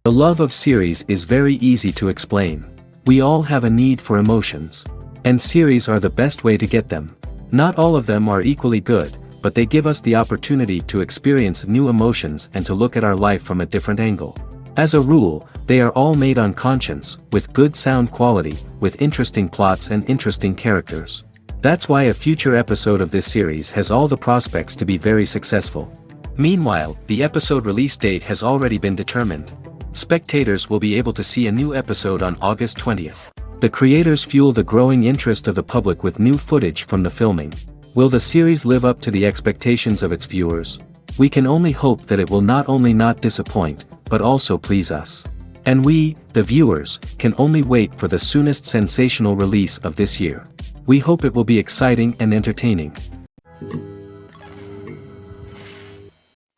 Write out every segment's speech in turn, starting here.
The love of series is very easy to explain. We all have a need for emotions. And series are the best way to get them. Not all of them are equally good, but they give us the opportunity to experience new emotions and to look at our life from a different angle. As a rule, they are all made on conscience, with good sound quality, with interesting plots and interesting characters. That's why a future episode of this series has all the prospects to be very successful. Meanwhile, the episode release date has already been determined. Spectators will be able to see a new episode on August 20th. The creators fuel the growing interest of the public with new footage from the filming. Will the series live up to the expectations of its viewers? We can only hope that it will not only not disappoint, but also please us. And we, the viewers, can only wait for the soonest sensational release of this year. We hope it will be exciting and entertaining.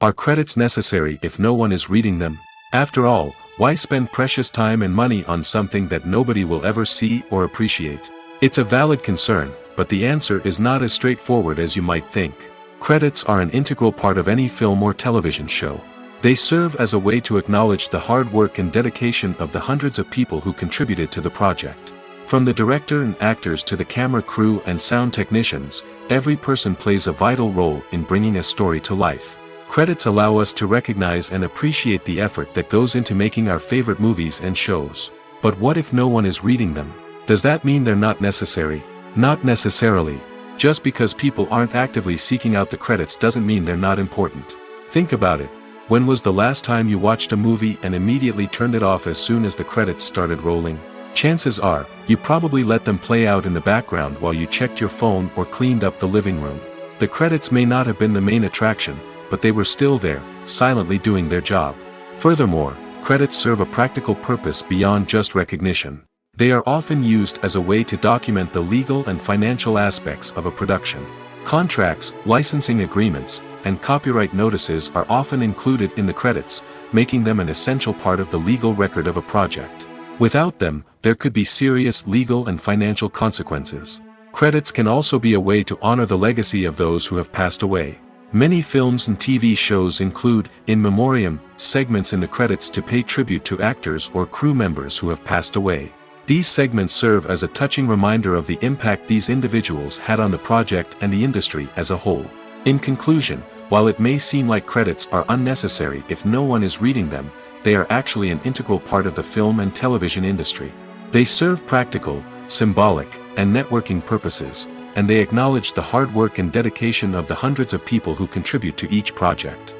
Are credits necessary if no one is reading them? After all, why spend precious time and money on something that nobody will ever see or appreciate? It's a valid concern, but the answer is not as straightforward as you might think. Credits are an integral part of any film or television show. They serve as a way to acknowledge the hard work and dedication of the hundreds of people who contributed to the project. From the director and actors to the camera crew and sound technicians, every person plays a vital role in bringing a story to life. Credits allow us to recognize and appreciate the effort that goes into making our favorite movies and shows. But what if no one is reading them? Does that mean they're not necessary? Not necessarily. Just because people aren't actively seeking out the credits doesn't mean they're not important. Think about it. When was the last time you watched a movie and immediately turned it off as soon as the credits started rolling? Chances are, you probably let them play out in the background while you checked your phone or cleaned up the living room. The credits may not have been the main attraction, but they were still there, silently doing their job. Furthermore, credits serve a practical purpose beyond just recognition. They are often used as a way to document the legal and financial aspects of a production. Contracts, licensing agreements, and copyright notices are often included in the credits, making them an essential part of the legal record of a project. Without them, there could be serious legal and financial consequences. Credits can also be a way to honor the legacy of those who have passed away. Many films and TV shows include, in memoriam, segments in the credits to pay tribute to actors or crew members who have passed away. These segments serve as a touching reminder of the impact these individuals had on the project and the industry as a whole. In conclusion, while it may seem like credits are unnecessary if no one is reading them, they are actually an integral part of the film and television industry. They serve practical, symbolic, and networking purposes, and they acknowledge the hard work and dedication of the hundreds of people who contribute to each project.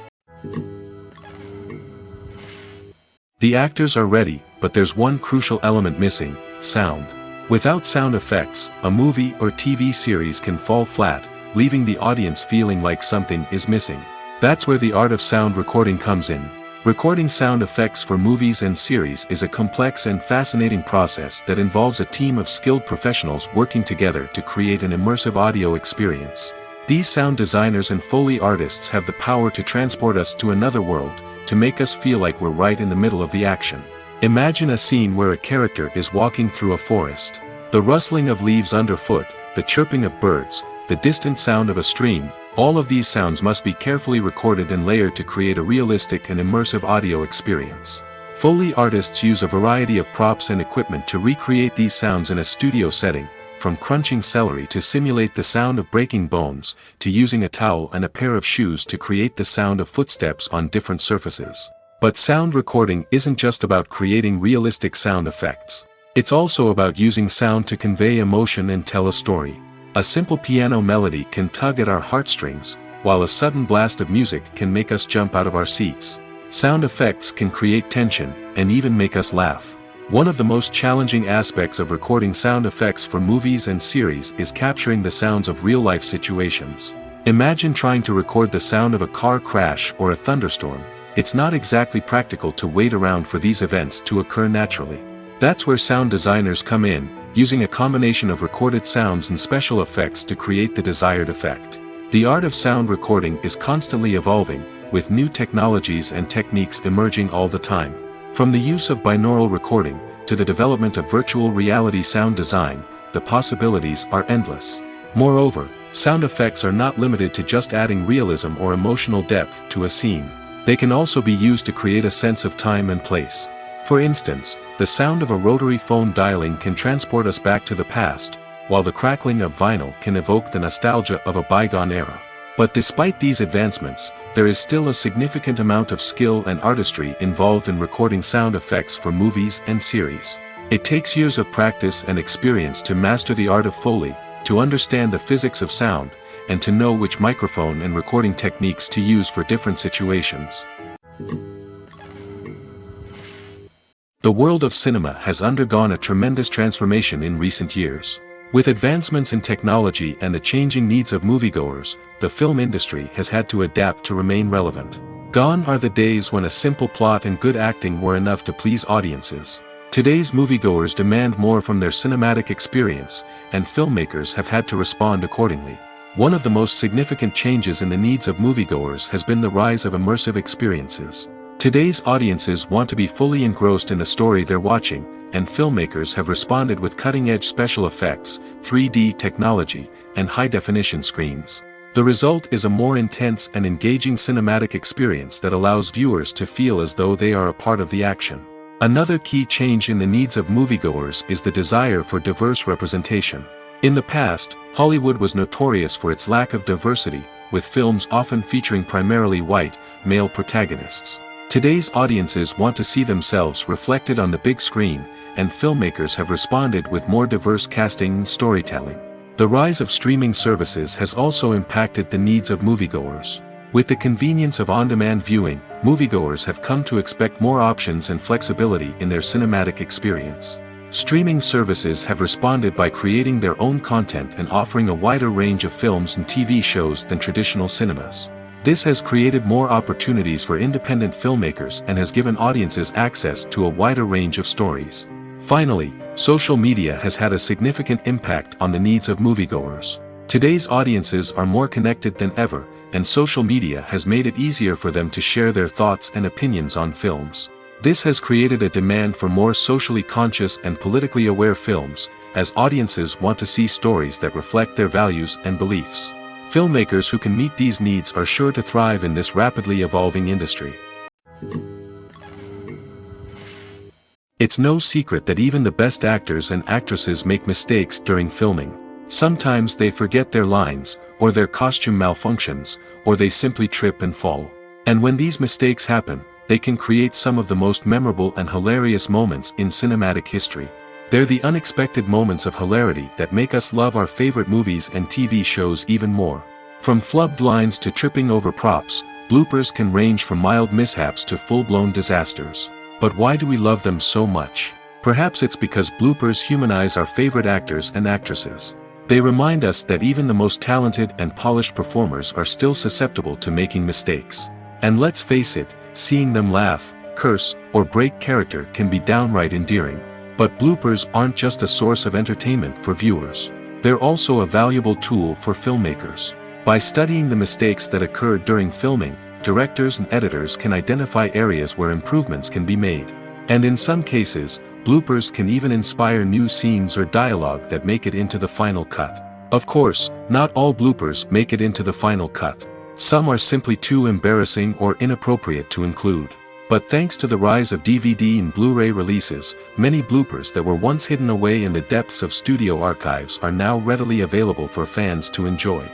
The actors are ready, but there's one crucial element missing: sound. Without sound effects, a movie or TV series can fall flat, leaving the audience feeling like something is missing. That's where the art of sound recording comes in. Recording sound effects for movies and series is a complex and fascinating process that involves a team of skilled professionals working together to create an immersive audio experience. These sound designers and Foley artists have the power to transport us to another world, to make us feel like we're right in the middle of the action. Imagine a scene where a character is walking through a forest. The rustling of leaves underfoot, the chirping of birds, the distant sound of a stream, all of these sounds must be carefully recorded and layered to create a realistic and immersive audio experience. Foley artists use a variety of props and equipment to recreate these sounds in a studio setting, from crunching celery to simulate the sound of breaking bones, to using a towel and a pair of shoes to create the sound of footsteps on different surfaces. But sound recording isn't just about creating realistic sound effects. It's also about using sound to convey emotion and tell a story. A simple piano melody can tug at our heartstrings, while a sudden blast of music can make us jump out of our seats. Sound effects can create tension, and even make us laugh. One of the most challenging aspects of recording sound effects for movies and series is capturing the sounds of real-life situations. Imagine trying to record the sound of a car crash or a thunderstorm. It's not exactly practical to wait around for these events to occur naturally. That's where sound designers come in, using a combination of recorded sounds and special effects to create the desired effect. The art of sound recording is constantly evolving, with new technologies and techniques emerging all the time. From the use of binaural recording, to the development of virtual reality sound design, the possibilities are endless. Moreover, sound effects are not limited to just adding realism or emotional depth to a scene. They can also be used to create a sense of time and place. For instance, the sound of a rotary phone dialing can transport us back to the past, while the crackling of vinyl can evoke the nostalgia of a bygone era. But despite these advancements, there is still a significant amount of skill and artistry involved in recording sound effects for movies and series. It takes years of practice and experience to master the art of Foley, to understand the physics of sound, and to know which microphone and recording techniques to use for different situations. The world of cinema has undergone a tremendous transformation in recent years. With advancements in technology and the changing needs of moviegoers, the film industry has had to adapt to remain relevant. Gone are the days when a simple plot and good acting were enough to please audiences. Today's moviegoers demand more from their cinematic experience, and filmmakers have had to respond accordingly. One of the most significant changes in the needs of moviegoers has been the rise of immersive experiences. Today's audiences want to be fully engrossed in the story they're watching, and filmmakers have responded with cutting-edge special effects, 3D technology, and high-definition screens. The result is a more intense and engaging cinematic experience that allows viewers to feel as though they are a part of the action. Another key change in the needs of moviegoers is the desire for diverse representation. In the past, Hollywood was notorious for its lack of diversity, with films often featuring primarily white, male protagonists. Today's audiences want to see themselves reflected on the big screen, and filmmakers have responded with more diverse casting and storytelling. The rise of streaming services has also impacted the needs of moviegoers. With the convenience of on-demand viewing, moviegoers have come to expect more options and flexibility in their cinematic experience. Streaming services have responded by creating their own content and offering a wider range of films and TV shows than traditional cinemas. This has created more opportunities for independent filmmakers and has given audiences access to a wider range of stories. Finally, social media has had a significant impact on the needs of moviegoers. Today's audiences are more connected than ever, and social media has made it easier for them to share their thoughts and opinions on films. This has created a demand for more socially conscious and politically aware films, as audiences want to see stories that reflect their values and beliefs. Filmmakers who can meet these needs are sure to thrive in this rapidly evolving industry. It's no secret that even the best actors and actresses make mistakes during filming. Sometimes they forget their lines, or their costume malfunctions, or they simply trip and fall. And when these mistakes happen, they can create some of the most memorable and hilarious moments in cinematic history. They're the unexpected moments of hilarity that make us love our favorite movies and TV shows even more. From flubbed lines to tripping over props, bloopers can range from mild mishaps to full-blown disasters. But why do we love them so much? Perhaps it's because bloopers humanize our favorite actors and actresses. They remind us that even the most talented and polished performers are still susceptible to making mistakes. And let's face it, seeing them laugh, curse, or break character can be downright endearing. But bloopers aren't just a source of entertainment for viewers. They're also a valuable tool for filmmakers. By studying the mistakes that occurred during filming, directors and editors can identify areas where improvements can be made. And in some cases, bloopers can even inspire new scenes or dialogue that make it into the final cut. Of course, not all bloopers make it into the final cut. Some are simply too embarrassing or inappropriate to include. But thanks to the rise of DVD and Blu-ray releases, many bloopers that were once hidden away in the depths of studio archives are now readily available for fans to enjoy.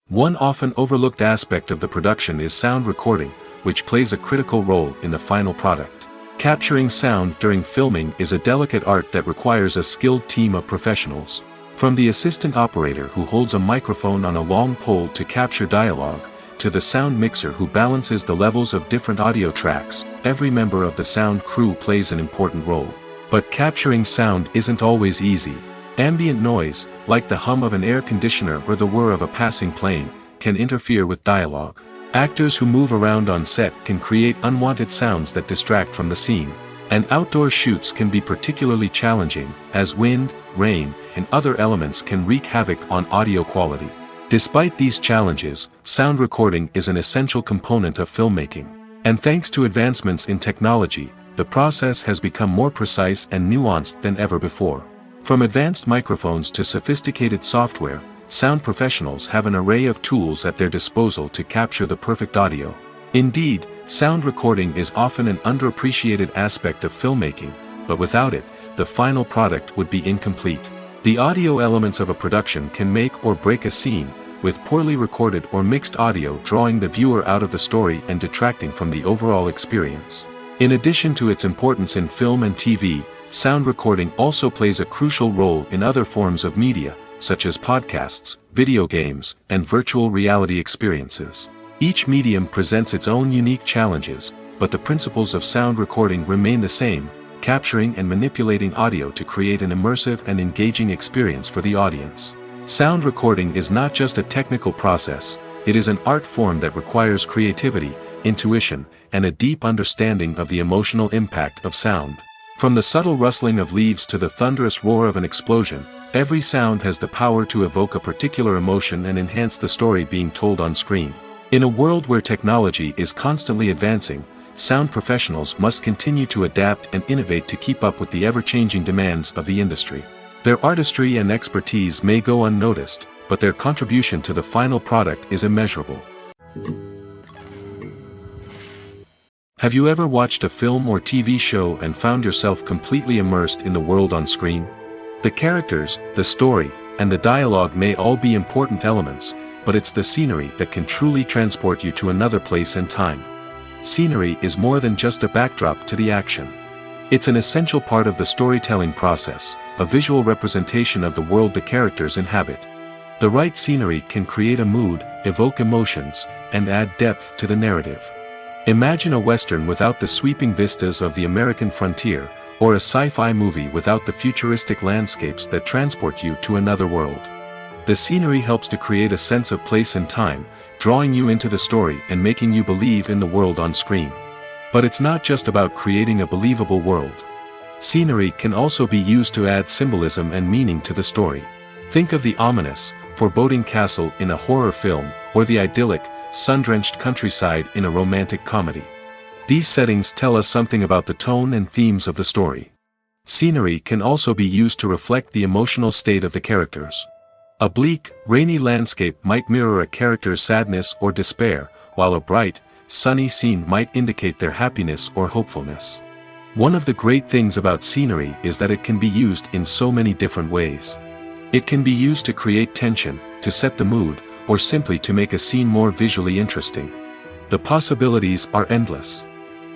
One often overlooked aspect of the production is sound recording, which plays a critical role in the final product. Capturing sound during filming is a delicate art that requires a skilled team of professionals. From the assistant operator who holds a microphone on a long pole to capture dialogue, to the sound mixer who balances the levels of different audio tracks, every member of the sound crew plays an important role. But capturing sound isn't always easy. Ambient noise, like the hum of an air conditioner or the whir of a passing plane, can interfere with dialogue. Actors who move around on set can create unwanted sounds that distract from the scene. And outdoor shoots can be particularly challenging, as wind, rain, and other elements can wreak havoc on audio quality. Despite these challenges, sound recording is an essential component of filmmaking. And thanks to advancements in technology, the process has become more precise and nuanced than ever before. From advanced microphones to sophisticated software, sound professionals have an array of tools at their disposal to capture the perfect audio. Indeed, sound recording is often an underappreciated aspect of filmmaking, but without it, the final product would be incomplete. The audio elements of a production can make or break a scene, with poorly recorded or mixed audio drawing the viewer out of the story and detracting from the overall experience. In addition to its importance in film and TV, sound recording also plays a crucial role in other forms of media, such as podcasts, video games, and virtual reality experiences. Each medium presents its own unique challenges, but the principles of sound recording remain the same, capturing and manipulating audio to create an immersive and engaging experience for the audience. Sound recording is not just a technical process, it is an art form that requires creativity, intuition, and a deep understanding of the emotional impact of sound. From the subtle rustling of leaves to the thunderous roar of an explosion, every sound has the power to evoke a particular emotion and enhance the story being told on screen. In a world where technology is constantly advancing, sound professionals must continue to adapt and innovate to keep up with the ever-changing demands of the industry. Their artistry and expertise may go unnoticed, but their contribution to the final product is immeasurable. Have you ever watched a film or TV show and found yourself completely immersed in the world on screen? The characters, the story, and the dialogue may all be important elements, but it's the scenery that can truly transport you to another place and time. Scenery is more than just a backdrop to the action. It's an essential part of the storytelling process, a visual representation of the world the characters inhabit. The right scenery can create a mood, evoke emotions, and add depth to the narrative. Imagine a Western without the sweeping vistas of the American frontier, or a sci-fi movie without the futuristic landscapes that transport you to another world. The scenery helps to create a sense of place and time, drawing you into the story and making you believe in the world on screen. But it's not just about creating a believable world. Scenery can also be used to add symbolism and meaning to the story. Think of the ominous, foreboding castle in a horror film, or the idyllic, sun-drenched countryside in a romantic comedy. These settings tell us something about the tone and themes of the story. Scenery can also be used to reflect the emotional state of the characters. A bleak, rainy landscape might mirror a character's sadness or despair, while a bright, sunny scene might indicate their happiness or hopefulness. One of the great things about scenery is that it can be used in so many different ways. It can be used to create tension, to set the mood, or simply to make a scene more visually interesting. The possibilities are endless.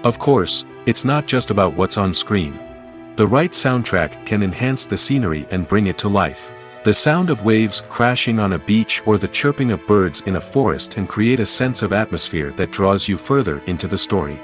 Of course, it's not just about what's on screen. The right soundtrack can enhance the scenery and bring it to life. The sound of waves crashing on a beach or the chirping of birds in a forest can create a sense of atmosphere that draws you further into the story.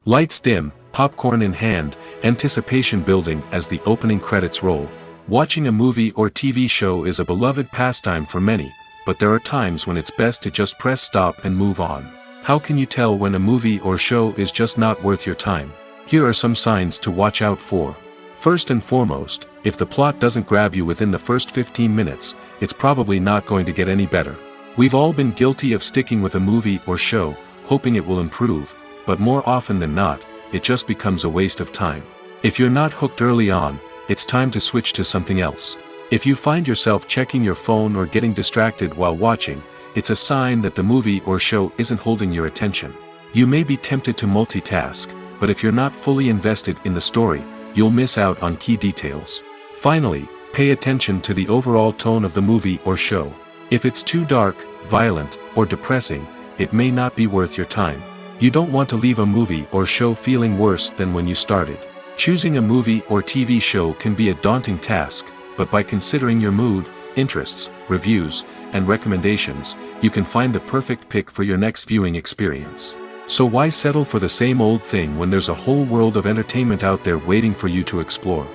Lights dim, popcorn in hand, anticipation building as the opening credits roll. Watching a movie or TV show is a beloved pastime for many, but there are times when it's best to just press stop and move on. How can you tell when a movie or show is just not worth your time? Here are some signs to watch out for. First and foremost, if the plot doesn't grab you within the first 15 minutes, it's probably not going to get any better. We've all been guilty of sticking with a movie or show, hoping it will improve, but more often than not, it just becomes a waste of time. If you're not hooked early on, it's time to switch to something else. If you find yourself checking your phone or getting distracted while watching, it's a sign that the movie or show isn't holding your attention. You may be tempted to multitask, but if you're not fully invested in the story, you'll miss out on key details. Finally, pay attention to the overall tone of the movie or show. If it's too dark, violent, or depressing, it may not be worth your time. You don't want to leave a movie or show feeling worse than when you started. Choosing a movie or TV show can be a daunting task, but by considering your mood, interests, reviews, and recommendations, you can find the perfect pick for your next viewing experience. So why settle for the same old thing when there's a whole world of entertainment out there waiting for you to explore?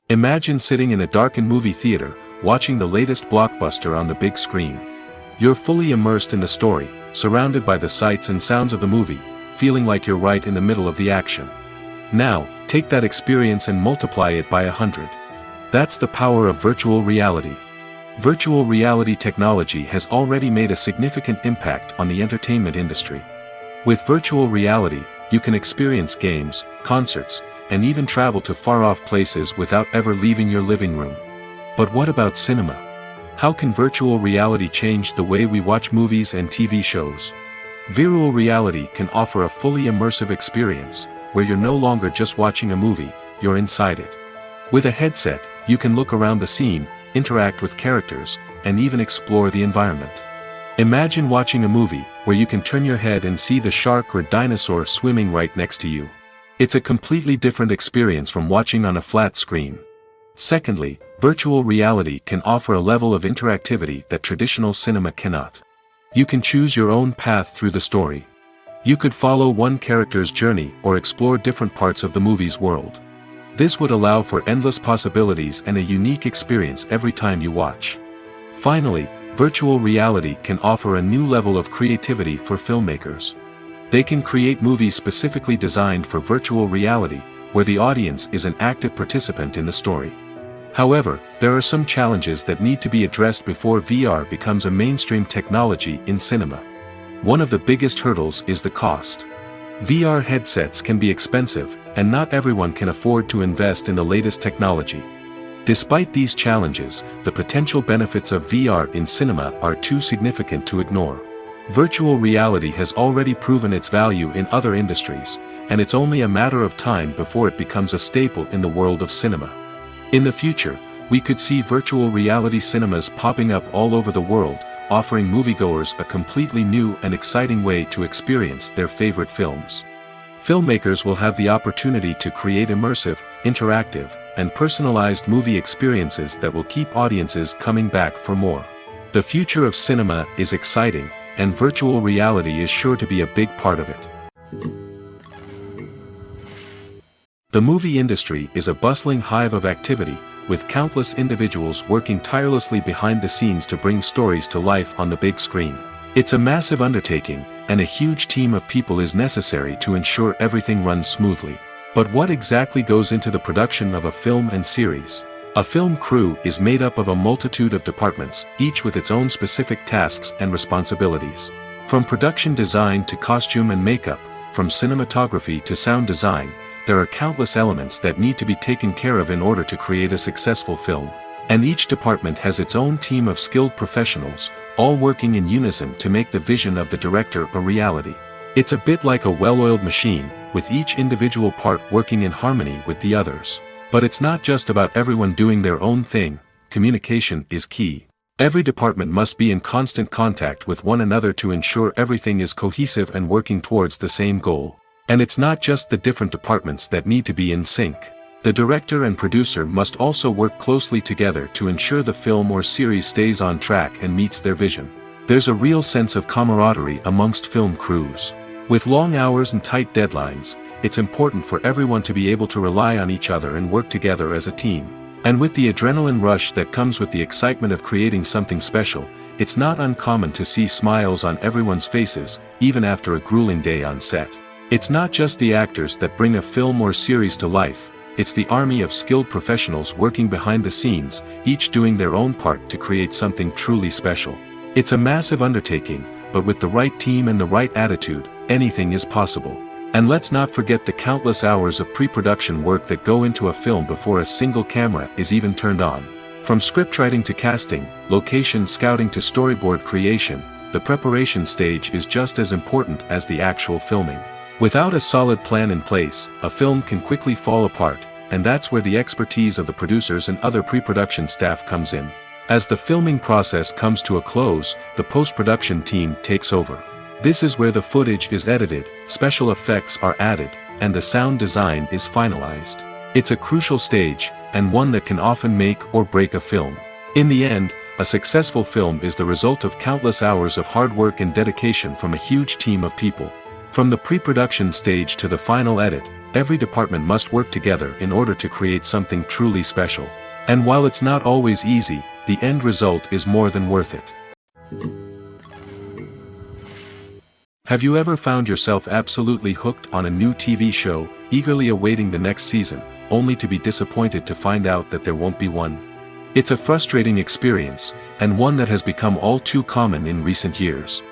Imagine sitting in a darkened movie theater, watching the latest blockbuster on the big screen. You're fully immersed in the story, surrounded by the sights and sounds of the movie, feeling like you're right in the middle of the action. Now, take that experience and multiply it by 100. That's the power of virtual reality. Virtual reality technology has already made a significant impact on the entertainment industry. With virtual reality, you can experience games, concerts, and even travel to far-off places without ever leaving your living room. But what about cinema? How can virtual reality change the way we watch movies and TV shows? Virtual reality can offer a fully immersive experience, where you're no longer just watching a movie, you're inside it. With a headset, you can look around the scene, interact with characters, and even explore the environment. Imagine watching a movie, where you can turn your head and see the shark or dinosaur swimming right next to you. It's a completely different experience from watching on a flat screen. Secondly, virtual reality can offer a level of interactivity that traditional cinema cannot. You can choose your own path through the story. You could follow one character's journey or explore different parts of the movie's world. This would allow for endless possibilities and a unique experience every time you watch. Finally, virtual reality can offer a new level of creativity for filmmakers. They can create movies specifically designed for virtual reality, where the audience is an active participant in the story. However, there are some challenges that need to be addressed before VR becomes a mainstream technology in cinema. One of the biggest hurdles is the cost. VR headsets can be expensive, and not everyone can afford to invest in the latest technology. Despite these challenges, the potential benefits of VR in cinema are too significant to ignore. Virtual reality has already proven its value in other industries, and it's only a matter of time before it becomes a staple in the world of cinema. In the future, we could see virtual reality cinemas popping up all over the world, offering moviegoers a completely new and exciting way to experience their favorite films. Filmmakers will have the opportunity to create immersive, interactive, and personalized movie experiences that will keep audiences coming back for more. The future of cinema is exciting, and virtual reality is sure to be a big part of it. The movie industry is a bustling hive of activity, with countless individuals working tirelessly behind the scenes to bring stories to life on the big screen. It's a massive undertaking, and a huge team of people is necessary to ensure everything runs smoothly. But what exactly goes into the production of a film and series? A film crew is made up of a multitude of departments, each with its own specific tasks and responsibilities. From production design to costume and makeup, from cinematography to sound design, there are countless elements that need to be taken care of in order to create a successful film. And each department has its own team of skilled professionals, all working in unison to make the vision of the director a reality. It's a bit like a well-oiled machine, with each individual part working in harmony with the others. But it's not just about everyone doing their own thing. Communication is key. Every department must be in constant contact with one another to ensure everything is cohesive and working towards the same goal. And it's not just the different departments that need to be in sync. The director and producer must also work closely together to ensure the film or series stays on track and meets their vision. There's a real sense of camaraderie amongst film crews. With long hours and tight deadlines, it's important for everyone to be able to rely on each other and work together as a team. And with the adrenaline rush that comes with the excitement of creating something special, it's not uncommon to see smiles on everyone's faces, even after a grueling day on set. It's not just the actors that bring a film or series to life, it's the army of skilled professionals working behind the scenes, each doing their own part to create something truly special. It's a massive undertaking, but with the right team and the right attitude, anything is possible. And let's not forget the countless hours of pre-production work that go into a film before a single camera is even turned on. From scriptwriting to casting, location scouting to storyboard creation, the preparation stage is just as important as the actual filming. Without a solid plan in place, a film can quickly fall apart, and that's where the expertise of the producers and other pre-production staff comes in. As the filming process comes to a close, the post-production team takes over. This is where the footage is edited, special effects are added, and the sound design is finalized. It's a crucial stage, and one that can often make or break a film. In the end, a successful film is the result of countless hours of hard work and dedication from a huge team of people. From the pre-production stage to the final edit, every department must work together in order to create something truly special. And while it's not always easy, the end result is more than worth it. Have you ever found yourself absolutely hooked on a new TV show, eagerly awaiting the next season, only to be disappointed to find out that there won't be one? It's a frustrating experience, and one that has become all too common in recent years.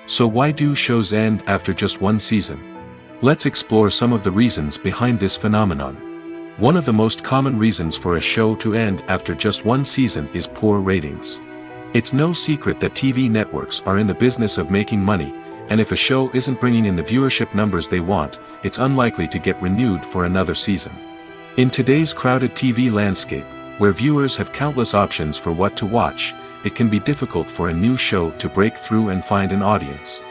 So why do shows end after just one season? Let's explore some of the reasons behind this phenomenon. One of the most common reasons for a show to end after just one season is poor ratings. It's no secret that TV networks are in the business of making money, and if a show isn't bringing in the viewership numbers they want, it's unlikely to get renewed for another season. In today's crowded TV landscape, where viewers have countless options for what to watch, it can be difficult for a new show to break through and find an audience.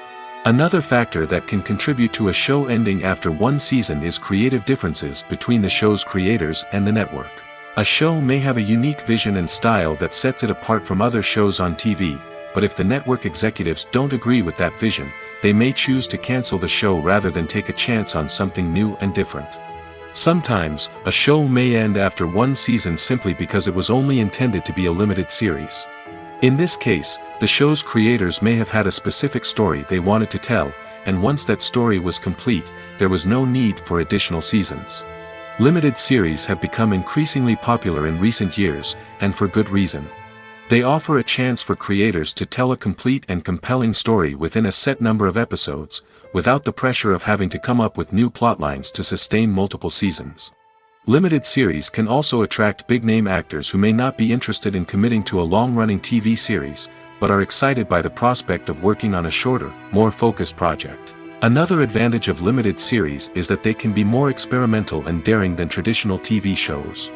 Another factor that can contribute to a show ending after one season is creative differences between the show's creators and the network. A show may have a unique vision and style that sets it apart from other shows on TV, but if the network executives don't agree with that vision, they may choose to cancel the show rather than take a chance on something new and different. Sometimes, a show may end after one season simply because it was only intended to be a limited series. In this case, the show's creators may have had a specific story they wanted to tell, and once that story was complete, there was no need for additional seasons. Limited series have become increasingly popular in recent years, and for good reason. They offer a chance for creators to tell a complete and compelling story within a set number of episodes, without the pressure of having to come up with new plotlines to sustain multiple seasons. Limited series can also attract big-name actors who may not be interested in committing to a long-running TV series, but are excited by the prospect of working on a shorter, more focused project. Another advantage of limited series is that they can be more experimental and daring than traditional TV shows.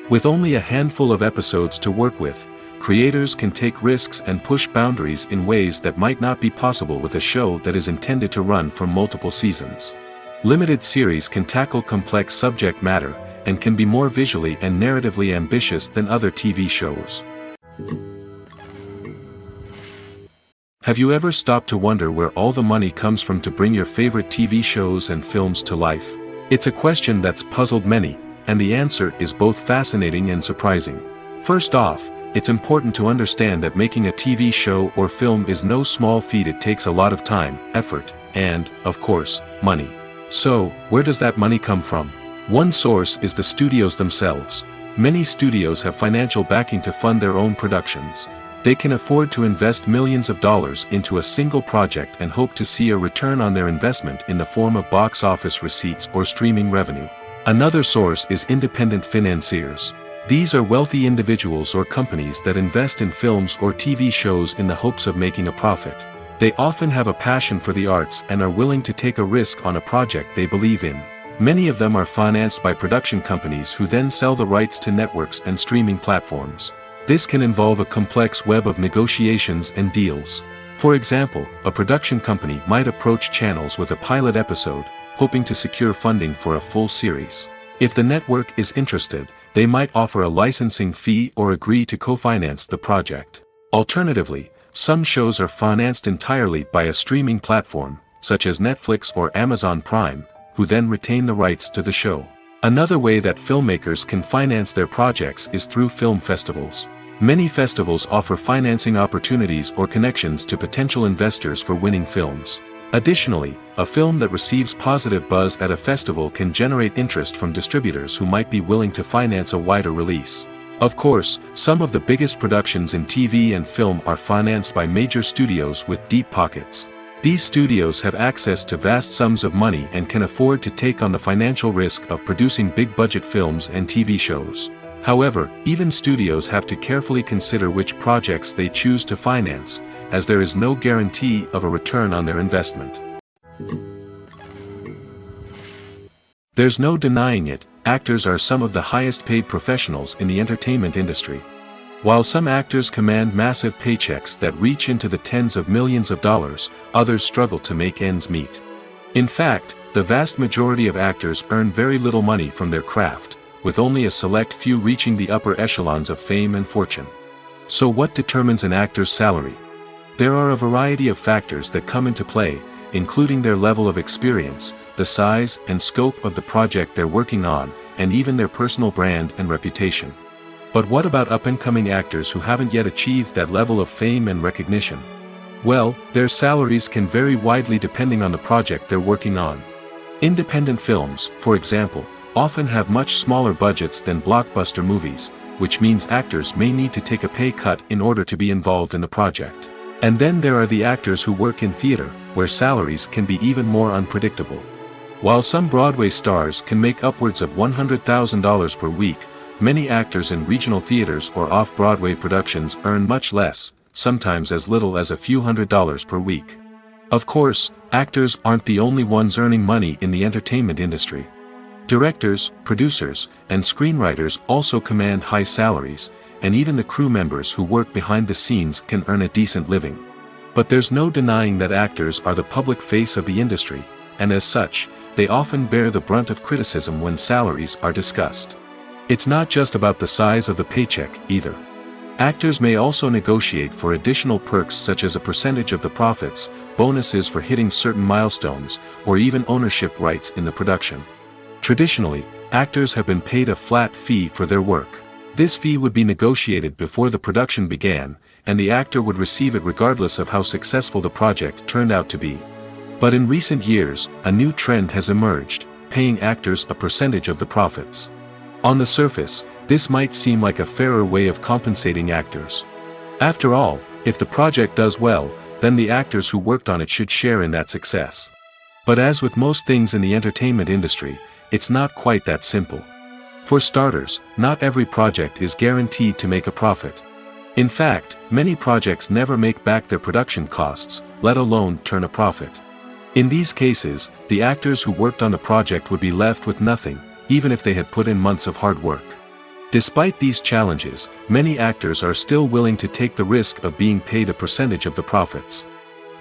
With only a handful of episodes to work with, creators can take risks and push boundaries in ways that might not be possible with a show that is intended to run for multiple seasons. Limited series can tackle complex subject matter, and can be more visually and narratively ambitious than other TV shows. Have you ever stopped to wonder where all the money comes from to bring your favorite TV shows and films to life? It's a question that's puzzled many, and the answer is both fascinating and surprising. First off, it's important to understand that making a TV show or film is no small feat. It takes a lot of time, effort, and, of course, money. So, where does that money come from? One source is the studios themselves. Many studios have financial backing to fund their own productions. They can afford to invest millions of dollars into a single project and hope to see a return on their investment in the form of box office receipts or streaming revenue. Another source is independent financiers. These are wealthy individuals or companies that invest in films or TV shows in the hopes of making a profit. They often have a passion for the arts and are willing to take a risk on a project they believe in. Many of them are financed by production companies who then sell the rights to networks and streaming platforms. This can involve a complex web of negotiations and deals. For example, a production company might approach channels with a pilot episode, hoping to secure funding for a full series. If the network is interested, they might offer a licensing fee or agree to co-finance the project. Alternatively, some shows are financed entirely by a streaming platform, such as Netflix or Amazon Prime, who then retain the rights to the show. Another way that filmmakers can finance their projects is through film festivals. Many festivals offer financing opportunities or connections to potential investors for winning films. Additionally, a film that receives positive buzz at a festival can generate interest from distributors who might be willing to finance a wider release. Of course, some of the biggest productions in TV and film are financed by major studios with deep pockets. These studios have access to vast sums of money and can afford to take on the financial risk of producing big-budget films and TV shows. However, even studios have to carefully consider which projects they choose to finance, as there is no guarantee of a return on their investment. There's no denying it, actors are some of the highest-paid professionals in the entertainment industry. While some actors command massive paychecks that reach into the tens of millions of dollars, others struggle to make ends meet. In fact, the vast majority of actors earn very little money from their craft, with only a select few reaching the upper echelons of fame and fortune. So what determines an actor's salary? There are a variety of factors that come into play, including their level of experience, the size and scope of the project they're working on, and even their personal brand and reputation. But what about up-and-coming actors who haven't yet achieved that level of fame and recognition? Well, their salaries can vary widely depending on the project they're working on. Independent films, for example, often have much smaller budgets than blockbuster movies, which means actors may need to take a pay cut in order to be involved in the project. And then there are the actors who work in theater, where salaries can be even more unpredictable. While some Broadway stars can make upwards of $100,000 per week, many actors in regional theaters or off-Broadway productions earn much less, sometimes as little as a few $100s per week. Of course, actors aren't the only ones earning money in the entertainment industry. Directors, producers, and screenwriters also command high salaries, and even the crew members who work behind the scenes can earn a decent living. But there's no denying that actors are the public face of the industry, and as such, they often bear the brunt of criticism when salaries are discussed. It's not just about the size of the paycheck, either. Actors may also negotiate for additional perks such as a percentage of the profits, bonuses for hitting certain milestones, or even ownership rights in the production. Traditionally, actors have been paid a flat fee for their work. This fee would be negotiated before the production began, and the actor would receive it regardless of how successful the project turned out to be. But in recent years, a new trend has emerged, paying actors a percentage of the profits. On the surface, this might seem like a fairer way of compensating actors. After all, if the project does well, then the actors who worked on it should share in that success. But as with most things in the entertainment industry, it's not quite that simple. For starters, not every project is guaranteed to make a profit. In fact, many projects never make back their production costs, let alone turn a profit. In these cases, the actors who worked on the project would be left with nothing, even if they had put in months of hard work. Despite these challenges, many actors are still willing to take the risk of being paid a percentage of the profits.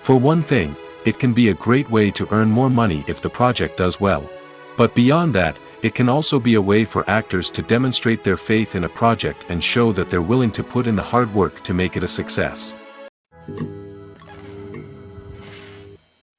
For one thing, it can be a great way to earn more money if the project does well. But beyond that, it can also be a way for actors to demonstrate their faith in a project and show that they're willing to put in the hard work to make it a success.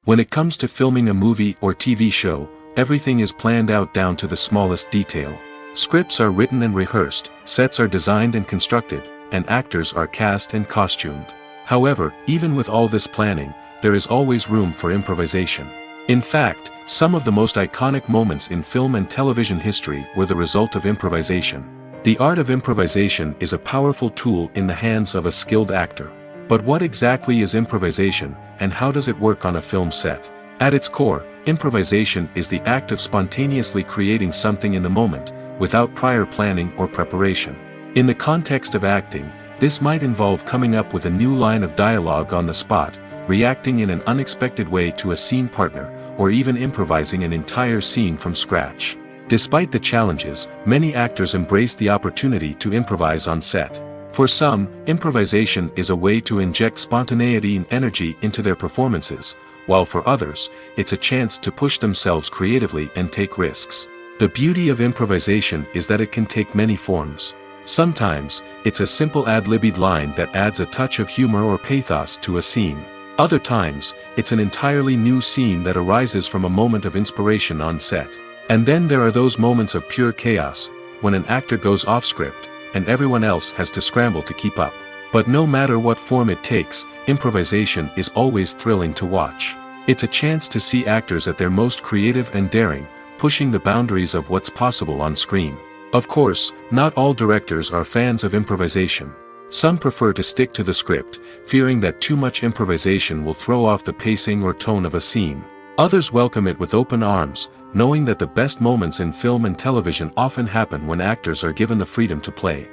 When it comes to filming a movie or TV show, everything is planned out down to the smallest detail. Scripts are written and rehearsed, sets are designed and constructed, and actors are cast and costumed. However, even with all this planning, there is always room for improvisation. In fact, some of the most iconic moments in film and television history were the result of improvisation. The art of improvisation is a powerful tool in the hands of a skilled actor. But what exactly is improvisation, and how does it work on a film set? At its core, improvisation is the act of spontaneously creating something in the moment, without prior planning or preparation. In the context of acting, this might involve coming up with a new line of dialogue on the spot, reacting in an unexpected way to a scene partner, or even improvising an entire scene from scratch. Despite the challenges, many actors embrace the opportunity to improvise on set. For some, improvisation is a way to inject spontaneity and energy into their performances, while for others, it's a chance to push themselves creatively and take risks. The beauty of improvisation is that it can take many forms. Sometimes, it's a simple ad-libbed line that adds a touch of humor or pathos to a scene. Other times, it's an entirely new scene that arises from a moment of inspiration on set. And then there are those moments of pure chaos, when an actor goes off script, and everyone else has to scramble to keep up. But no matter what form it takes, improvisation is always thrilling to watch. It's a chance to see actors at their most creative and daring, pushing the boundaries of what's possible on screen. Of course, not all directors are fans of improvisation. Some prefer to stick to the script, fearing that too much improvisation will throw off the pacing or tone of a scene. Others welcome it with open arms, knowing that the best moments in film and television often happen when actors are given the freedom to play.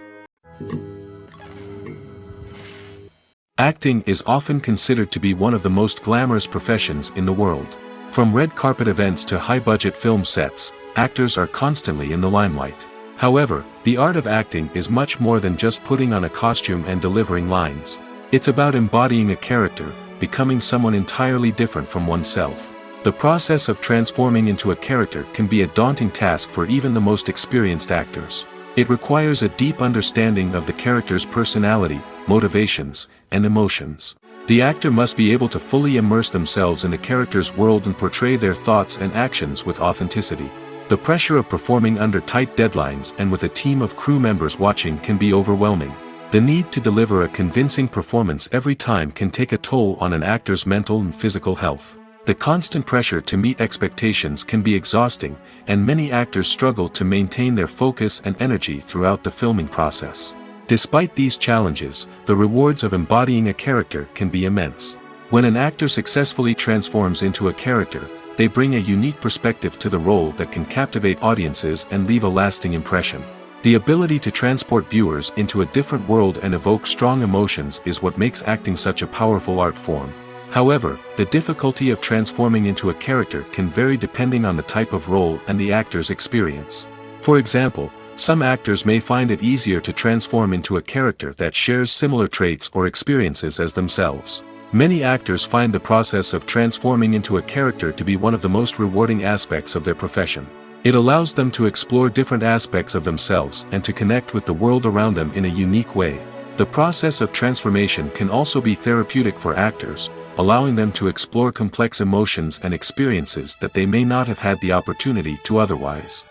Acting is often considered to be one of the most glamorous professions in the world. From red carpet events to high-budget film sets, actors are constantly in the limelight. However, the art of acting is much more than just putting on a costume and delivering lines. It's about embodying a character, becoming someone entirely different from oneself. The process of transforming into a character can be a daunting task for even the most experienced actors. It requires a deep understanding of the character's personality, motivations, and emotions. The actor must be able to fully immerse themselves in the character's world and portray their thoughts and actions with authenticity. The pressure of performing under tight deadlines and with a team of crew members watching can be overwhelming. The need to deliver a convincing performance every time can take a toll on an actor's mental and physical health. The constant pressure to meet expectations can be exhausting, and many actors struggle to maintain their focus and energy throughout the filming process. Despite these challenges, the rewards of embodying a character can be immense. When an actor successfully transforms into a character, they bring a unique perspective to the role that can captivate audiences and leave a lasting impression. The ability to transport viewers into a different world and evoke strong emotions is what makes acting such a powerful art form. However, the difficulty of transforming into a character can vary depending on the type of role and the actor's experience. For example, some actors may find it easier to transform into a character that shares similar traits or experiences as themselves. Many actors find the process of transforming into a character to be one of the most rewarding aspects of their profession. It allows them to explore different aspects of themselves and to connect with the world around them in a unique way. The process of transformation can also be therapeutic for actors, allowing them to explore complex emotions and experiences that they may not have had the opportunity to otherwise.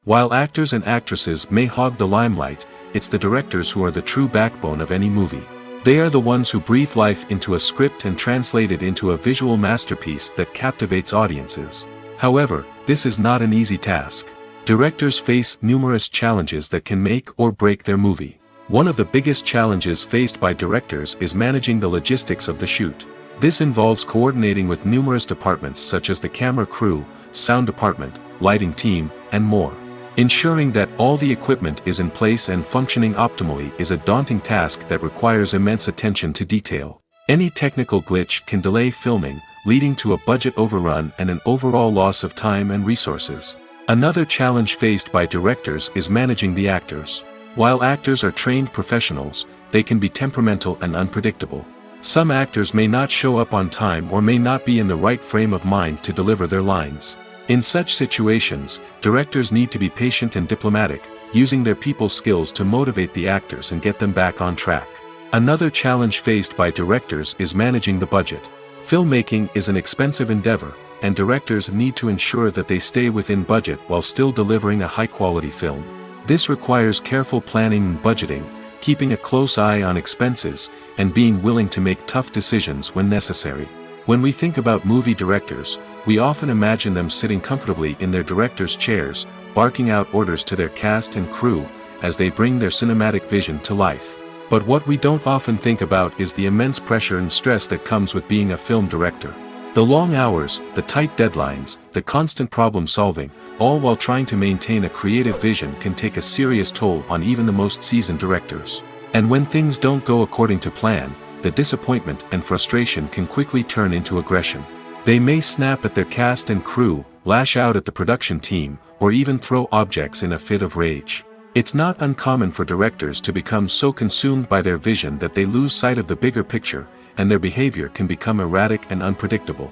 While actors and actresses may hog the limelight, it's the directors who are the true backbone of any movie. They are the ones who breathe life into a script and translate it into a visual masterpiece that captivates audiences. However, this is not an easy task. Directors face numerous challenges that can make or break their movie. One of the biggest challenges faced by directors is managing the logistics of the shoot. This involves coordinating with numerous departments such as the camera crew, sound department, lighting team, and more. Ensuring that all the equipment is in place and functioning optimally is a daunting task that requires immense attention to detail. Any technical glitch can delay filming, leading to a budget overrun and an overall loss of time and resources. Another challenge faced by directors is managing the actors. While actors are trained professionals, they can be temperamental and unpredictable. Some actors may not show up on time or may not be in the right frame of mind to deliver their lines. In such situations, directors need to be patient and diplomatic, using their people skills to motivate the actors and get them back on track. Another challenge faced by directors is managing the budget. Filmmaking is an expensive endeavor, and directors need to ensure that they stay within budget while still delivering a high-quality film. This requires careful planning and budgeting, keeping a close eye on expenses, and being willing to make tough decisions when necessary. When we think about movie directors, we often imagine them sitting comfortably in their director's chairs, barking out orders to their cast and crew, as they bring their cinematic vision to life. But what we don't often think about is the immense pressure and stress that comes with being a film director. The long hours, the tight deadlines, the constant problem solving, all while trying to maintain a creative vision can take a serious toll on even the most seasoned directors. And when things don't go according to plan, the disappointment and frustration can quickly turn into aggression. They may snap at their cast and crew, lash out at the production team, or even throw objects in a fit of rage. It's not uncommon for directors to become so consumed by their vision that they lose sight of the bigger picture, and their behavior can become erratic and unpredictable.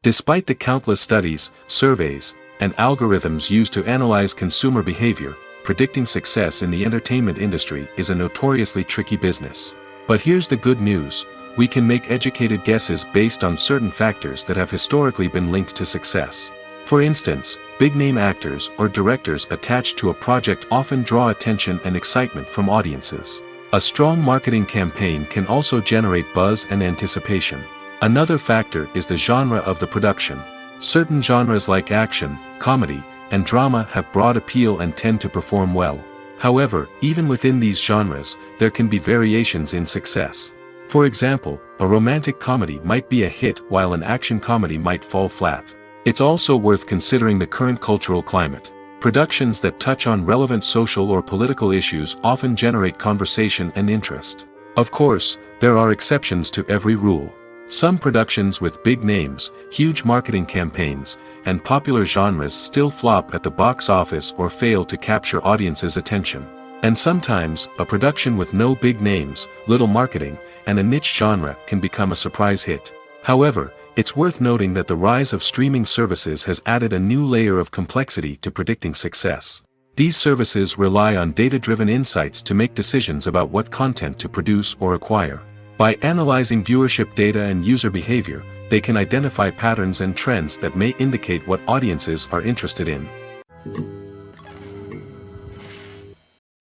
Despite the countless studies, surveys, and algorithms used to analyze consumer behavior, predicting success in the entertainment industry is a notoriously tricky business. But here's the good news: we can make educated guesses based on certain factors that have historically been linked to success. For instance, big-name actors or directors attached to a project often draw attention and excitement from audiences. A strong marketing campaign can also generate buzz and anticipation. Another factor is the genre of the production. Certain genres like action, comedy, and drama have broad appeal and tend to perform well. However, even within these genres, there can be variations in success. For example, a romantic comedy might be a hit while an action comedy might fall flat. It's also worth considering the current cultural climate. Productions that touch on relevant social or political issues often generate conversation and interest. Of course, there are exceptions to every rule. Some productions with big names, huge marketing campaigns, and popular genres still flop at the box office or fail to capture audiences' attention. And sometimes, a production with no big names, little marketing, and a niche genre can become a surprise hit. However, it's worth noting that the rise of streaming services has added a new layer of complexity to predicting success. These services rely on data-driven insights to make decisions about what content to produce or acquire. By analyzing viewership data and user behavior, they can identify patterns and trends that may indicate what audiences are interested in.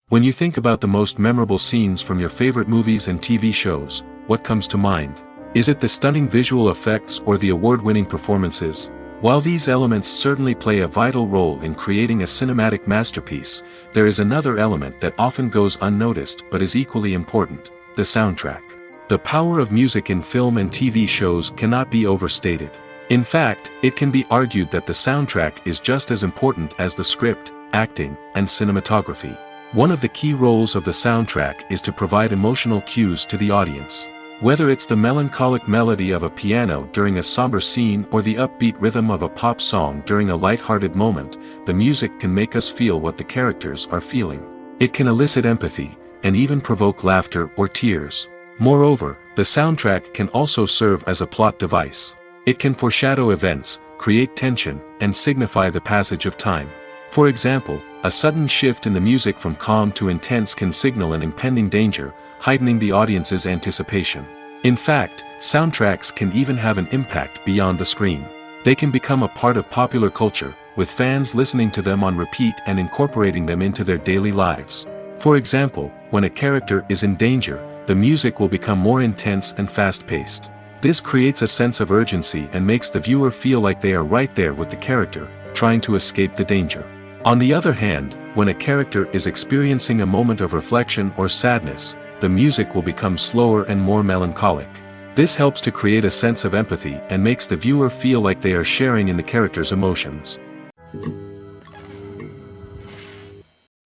When you think about the most memorable scenes from your favorite movies and TV shows, what comes to mind? Is it the stunning visual effects or the award-winning performances? While these elements certainly play a vital role in creating a cinematic masterpiece, there is another element that often goes unnoticed but is equally important: The soundtrack. The power of music in film and TV shows cannot be overstated. In fact, it can be argued that the soundtrack is just as important as the script, acting, and cinematography. One of the key roles of the soundtrack is to provide emotional cues to the audience. Whether it's the melancholic melody of a piano during a somber scene or the upbeat rhythm of a pop song during a light-hearted moment, the music can make us feel what the characters are feeling. It can elicit empathy, and even provoke laughter or tears. Moreover, the soundtrack can also serve as a plot device. It can foreshadow events, create tension, and signify the passage of time. For example, a sudden shift in the music from calm to intense can signal an impending danger, heightening the audience's anticipation. In fact, soundtracks can even have an impact beyond the screen. They can become a part of popular culture, with fans listening to them on repeat and incorporating them into their daily lives. For example, when a character is in danger, the music will become more intense and fast-paced. This creates a sense of urgency and makes the viewer feel like they are right there with the character, trying to escape the danger. On the other hand, when a character is experiencing a moment of reflection or sadness, the music will become slower and more melancholic. This helps to create a sense of empathy and makes the viewer feel like they are sharing in the character's emotions.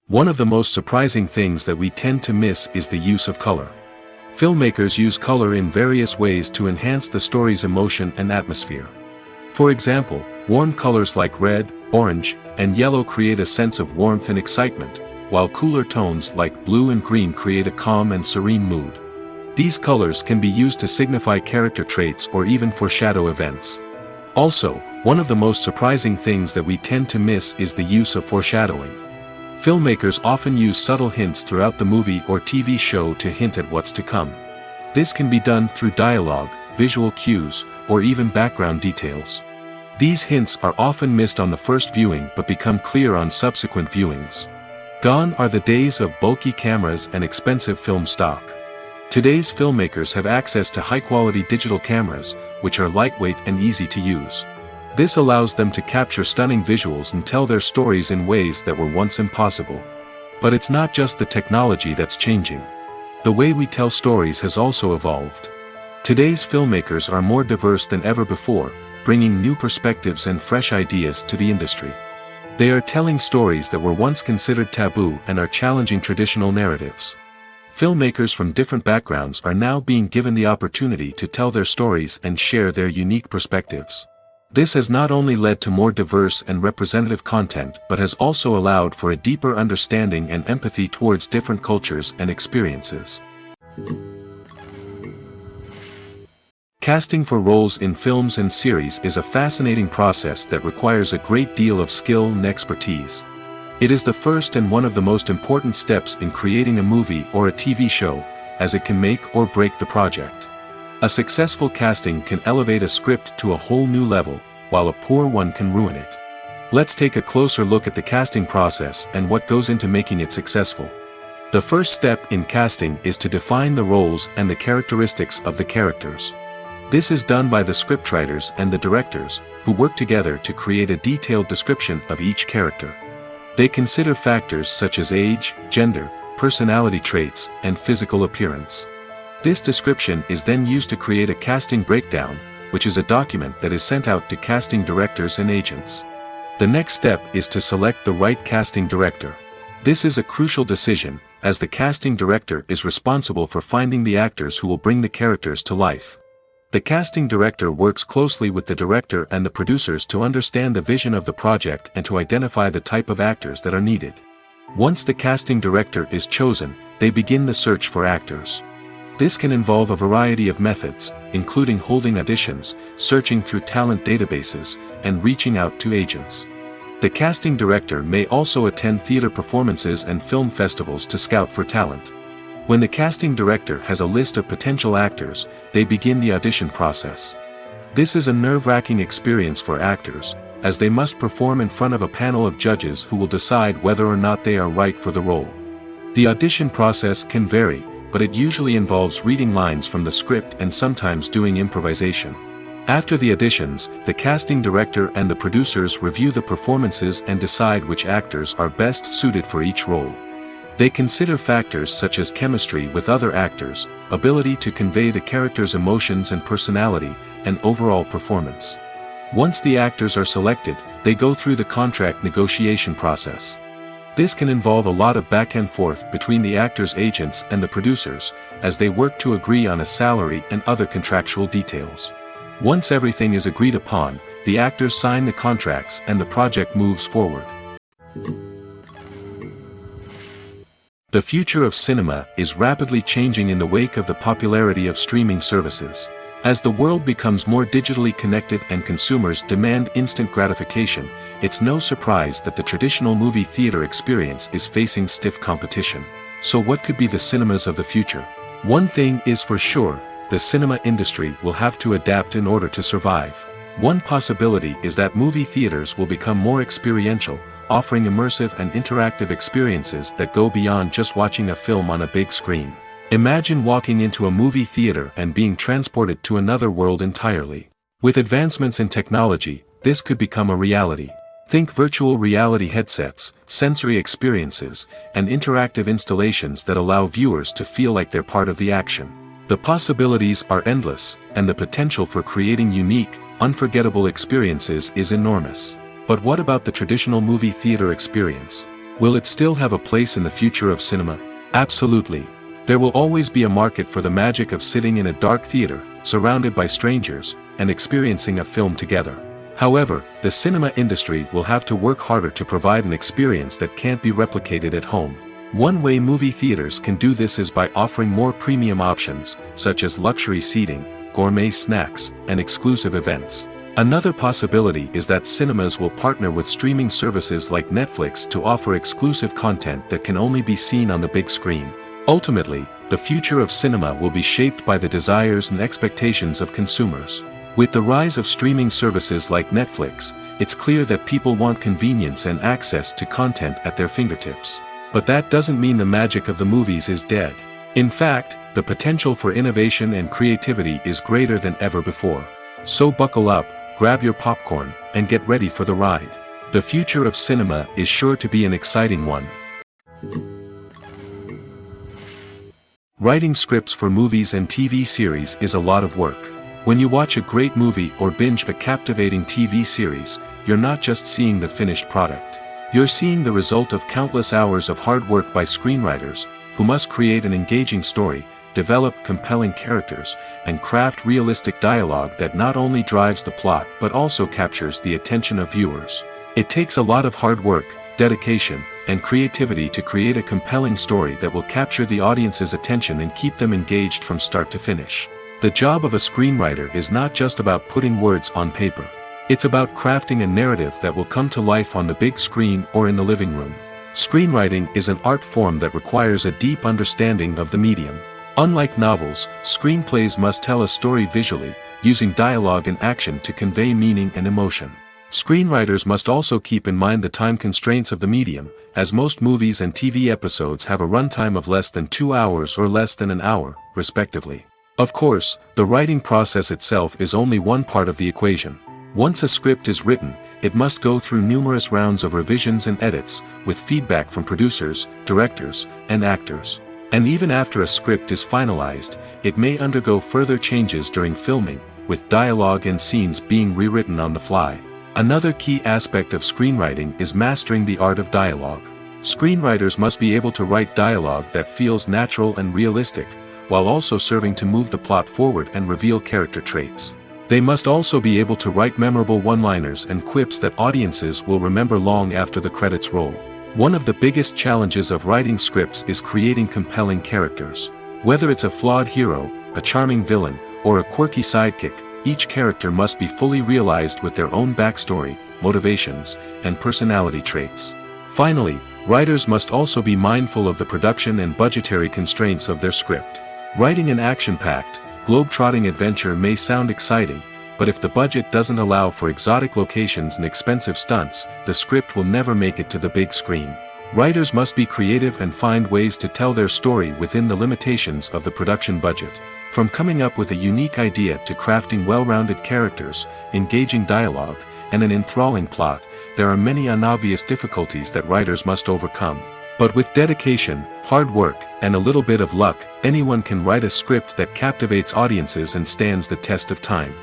One of the most surprising things that we tend to miss is the use of color. Filmmakers use color in various ways to enhance the story's emotion and atmosphere. For example, warm colors like red, orange, and yellow create a sense of warmth and excitement, while cooler tones like blue and green create a calm and serene mood. These colors can be used to signify character traits or even foreshadow events. Also, one of the most surprising things that we tend to miss is the use of foreshadowing. Filmmakers often use subtle hints throughout the movie or TV show to hint at what's to come. This can be done through dialogue, visual cues, or even background details. These hints are often missed on the first viewing but become clear on subsequent viewings. Gone are the days of bulky cameras and expensive film stock. Today's filmmakers have access to high-quality digital cameras, which are lightweight and easy to use. This allows them to capture stunning visuals and tell their stories in ways that were once impossible. But it's not just the technology that's changing. The way we tell stories has also evolved. Today's filmmakers are more diverse than ever before, bringing new perspectives and fresh ideas to the industry. They are telling stories that were once considered taboo and are challenging traditional narratives. Filmmakers from different backgrounds are now being given the opportunity to tell their stories and share their unique perspectives. This has not only led to more diverse and representative content but has also allowed for a deeper understanding and empathy towards different cultures and experiences. Casting for roles in films and series is a fascinating process that requires a great deal of skill and expertise. It is the first and one of the most important steps in creating a movie or a TV show, as it can make or break the project. A successful casting can elevate a script to a whole new level, while a poor one can ruin it. Let's take a closer look at the casting process and what goes into making it successful. The first step in casting is to define the roles and the characteristics of the characters. This is done by the scriptwriters and the directors, who work together to create a detailed description of each character. They consider factors such as age, gender, personality traits, and physical appearance. This description is then used to create a casting breakdown, which is a document that is sent out to casting directors and agents. The next step is to select the right casting director. This is a crucial decision, as the casting director is responsible for finding the actors who will bring the characters to life. The casting director works closely with the director and the producers to understand the vision of the project and to identify the type of actors that are needed. Once the casting director is chosen, they begin the search for actors. This can involve a variety of methods, including holding auditions, searching through talent databases, and reaching out to agents. The casting director may also attend theater performances and film festivals to scout for talent. When the casting director has a list of potential actors, they begin the audition process. This is a nerve-wracking experience for actors, as they must perform in front of a panel of judges who will decide whether or not they are right for the role. The audition process can vary, but it usually involves reading lines from the script and sometimes doing improvisation. After the auditions, the casting director and the producers review the performances and decide which actors are best suited for each role. They consider factors such as chemistry with other actors, ability to convey the character's emotions and personality, and overall performance. Once the actors are selected, they go through the contract negotiation process. This can involve a lot of back and forth between the actors' agents and the producers, as they work to agree on a salary and other contractual details. Once everything is agreed upon, the actors sign the contracts and the project moves forward. The future of cinema is rapidly changing in the wake of the popularity of streaming services. As the world becomes more digitally connected and consumers demand instant gratification, it's no surprise that the traditional movie theater experience is facing stiff competition. So what could be the cinemas of the future? One thing is for sure, the cinema industry will have to adapt in order to survive. One possibility is that movie theaters will become more experiential, offering immersive and interactive experiences that go beyond just watching a film on a big screen. Imagine walking into a movie theater and being transported to another world entirely. With advancements in technology, this could become a reality. Think virtual reality headsets, sensory experiences, and interactive installations that allow viewers to feel like they're part of the action. The possibilities are endless, and the potential for creating unique, unforgettable experiences is enormous. But what about the traditional movie theater experience? Will it still have a place in the future of cinema? Absolutely. There will always be a market for the magic of sitting in a dark theater, surrounded by strangers, and experiencing a film together. However, the cinema industry will have to work harder to provide an experience that can't be replicated at home. One way movie theaters can do this is by offering more premium options, such as luxury seating, gourmet snacks, and exclusive events. Another possibility is that cinemas will partner with streaming services like Netflix to offer exclusive content that can only be seen on the big screen. Ultimately, the future of cinema will be shaped by the desires and expectations of consumers. With the rise of streaming services like Netflix, it's clear that people want convenience and access to content at their fingertips. But that doesn't mean the magic of the movies is dead. In fact, the potential for innovation and creativity is greater than ever before. So buckle up, grab your popcorn, and get ready for the ride. The future of cinema is sure to be an exciting one. Writing scripts for movies and TV series is a lot of work. When you watch a great movie or binge a captivating TV series, you're not just seeing the finished product. You're seeing the result of countless hours of hard work by screenwriters, who must create an engaging story, develop compelling characters, and craft realistic dialogue that not only drives the plot but also captures the attention of viewers. It takes a lot of hard work, dedication, and creativity to create a compelling story that will capture the audience's attention and keep them engaged from start to finish. The job of a screenwriter is not just about putting words on paper. It's about crafting a narrative that will come to life on the big screen or in the living room. Screenwriting is an art form that requires a deep understanding of the medium. Unlike novels, screenplays must tell a story visually, using dialogue and action to convey meaning and emotion. Screenwriters must also keep in mind the time constraints of the medium, as most movies and TV episodes have a runtime of less than 2 hours or less than an hour, respectively. Of course, the writing process itself is only one part of the equation. Once a script is written, it must go through numerous rounds of revisions and edits, with feedback from producers, directors, and actors. And even after a script is finalized, it may undergo further changes during filming, with dialogue and scenes being rewritten on the fly. Another key aspect of screenwriting is mastering the art of dialogue. Screenwriters must be able to write dialogue that feels natural and realistic, while also serving to move the plot forward and reveal character traits. They must also be able to write memorable one-liners and quips that audiences will remember long after the credits roll. One of the biggest challenges of writing scripts is creating compelling characters. Whether it's a flawed hero, a charming villain, or a quirky sidekick, each character must be fully realized with their own backstory, motivations, and personality traits. Finally, writers must also be mindful of the production and budgetary constraints of their script. Writing an action-packed, globe-trotting adventure may sound exciting, but if the budget doesn't allow for exotic locations and expensive stunts, the script will never make it to the big screen. Writers must be creative and find ways to tell their story within the limitations of the production budget. From coming up with a unique idea to crafting well-rounded characters, engaging dialogue, and an enthralling plot, there are many unobvious difficulties that writers must overcome. But with dedication, hard work, and a little bit of luck, anyone can write a script that captivates audiences and stands the test of time.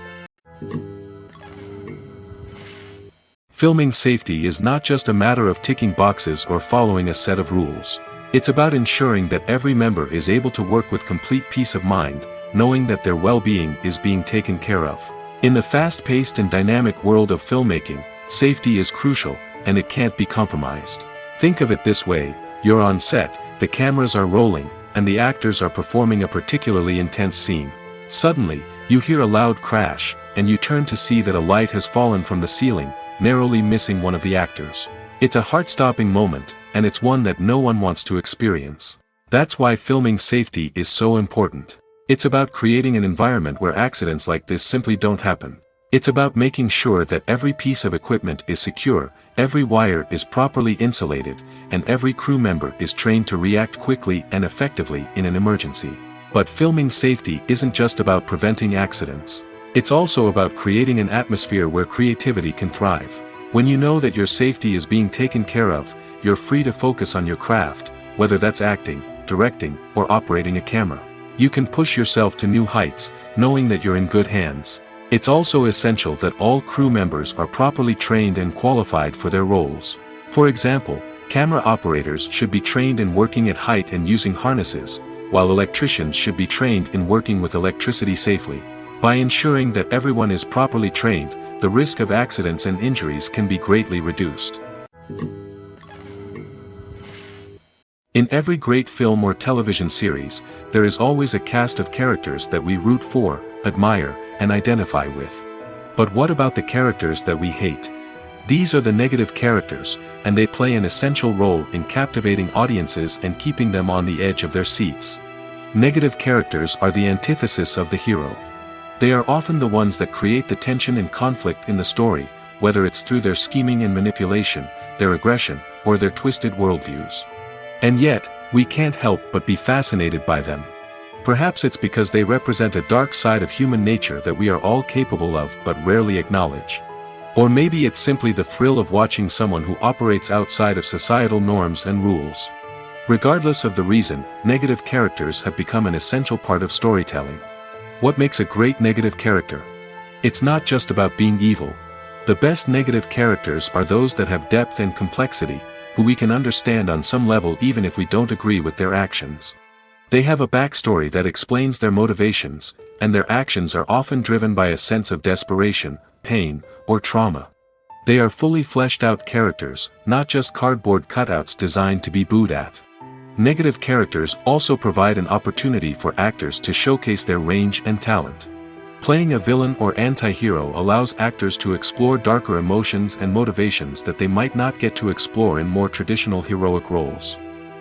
Filming safety is not just a matter of ticking boxes or following a set of rules. It's about ensuring that every member is able to work with complete peace of mind, knowing that their well-being is being taken care of. In the fast-paced and dynamic world of filmmaking, safety is crucial, and it can't be compromised. Think of it this way: you're on set, the cameras are rolling, and the actors are performing a particularly intense scene. Suddenly, you hear a loud crash, and you turn to see that a light has fallen from the ceiling, narrowly missing one of the actors. It's a heart-stopping moment, and it's one that no one wants to experience. That's why filming safety is so important. It's about creating an environment where accidents like this simply don't happen. It's about making sure that every piece of equipment is secure, every wire is properly insulated, and every crew member is trained to react quickly and effectively in an emergency. But filming safety isn't just about preventing accidents. It's also about creating an atmosphere where creativity can thrive. When you know that your safety is being taken care of, you're free to focus on your craft, whether that's acting, directing, or operating a camera. You can push yourself to new heights, knowing that you're in good hands. It's also essential that all crew members are properly trained and qualified for their roles. For example, camera operators should be trained in working at height and using harnesses, while electricians should be trained in working with electricity safely. By ensuring that everyone is properly trained, the risk of accidents and injuries can be greatly reduced. In every great film or television series, there is always a cast of characters that we root for, admire, and identify with. But what about the characters that we hate? These are the negative characters, and they play an essential role in captivating audiences and keeping them on the edge of their seats. Negative characters are the antithesis of the hero. They are often the ones that create the tension and conflict in the story, whether it's through their scheming and manipulation, their aggression, or their twisted worldviews. And yet, we can't help but be fascinated by them. Perhaps it's because they represent a dark side of human nature that we are all capable of but rarely acknowledge. Or maybe it's simply the thrill of watching someone who operates outside of societal norms and rules. Regardless of the reason, negative characters have become an essential part of storytelling. What makes a great negative character? It's not just about being evil. The best negative characters are those that have depth and complexity, who we can understand on some level even if we don't agree with their actions. They have a backstory that explains their motivations, and their actions are often driven by a sense of desperation, pain, or trauma. They are fully fleshed out characters, not just cardboard cutouts designed to be booed at. Negative characters also provide an opportunity for actors to showcase their range and talent. Playing a villain or anti-hero allows actors to explore darker emotions and motivations that they might not get to explore in more traditional heroic roles.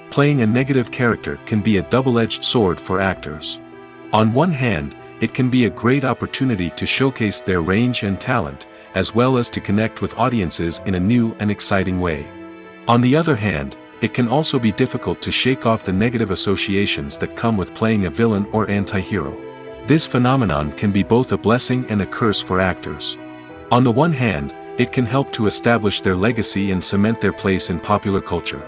Playing a negative character can be a double-edged sword for actors. On one hand, it can be a great opportunity to showcase their range and talent, as well as to connect with audiences in a new and exciting way. On the other hand, it can also be difficult to shake off the negative associations that come with playing a villain or anti-hero. This phenomenon can be both a blessing and a curse for actors. On the one hand, it can help to establish their legacy and cement their place in popular culture.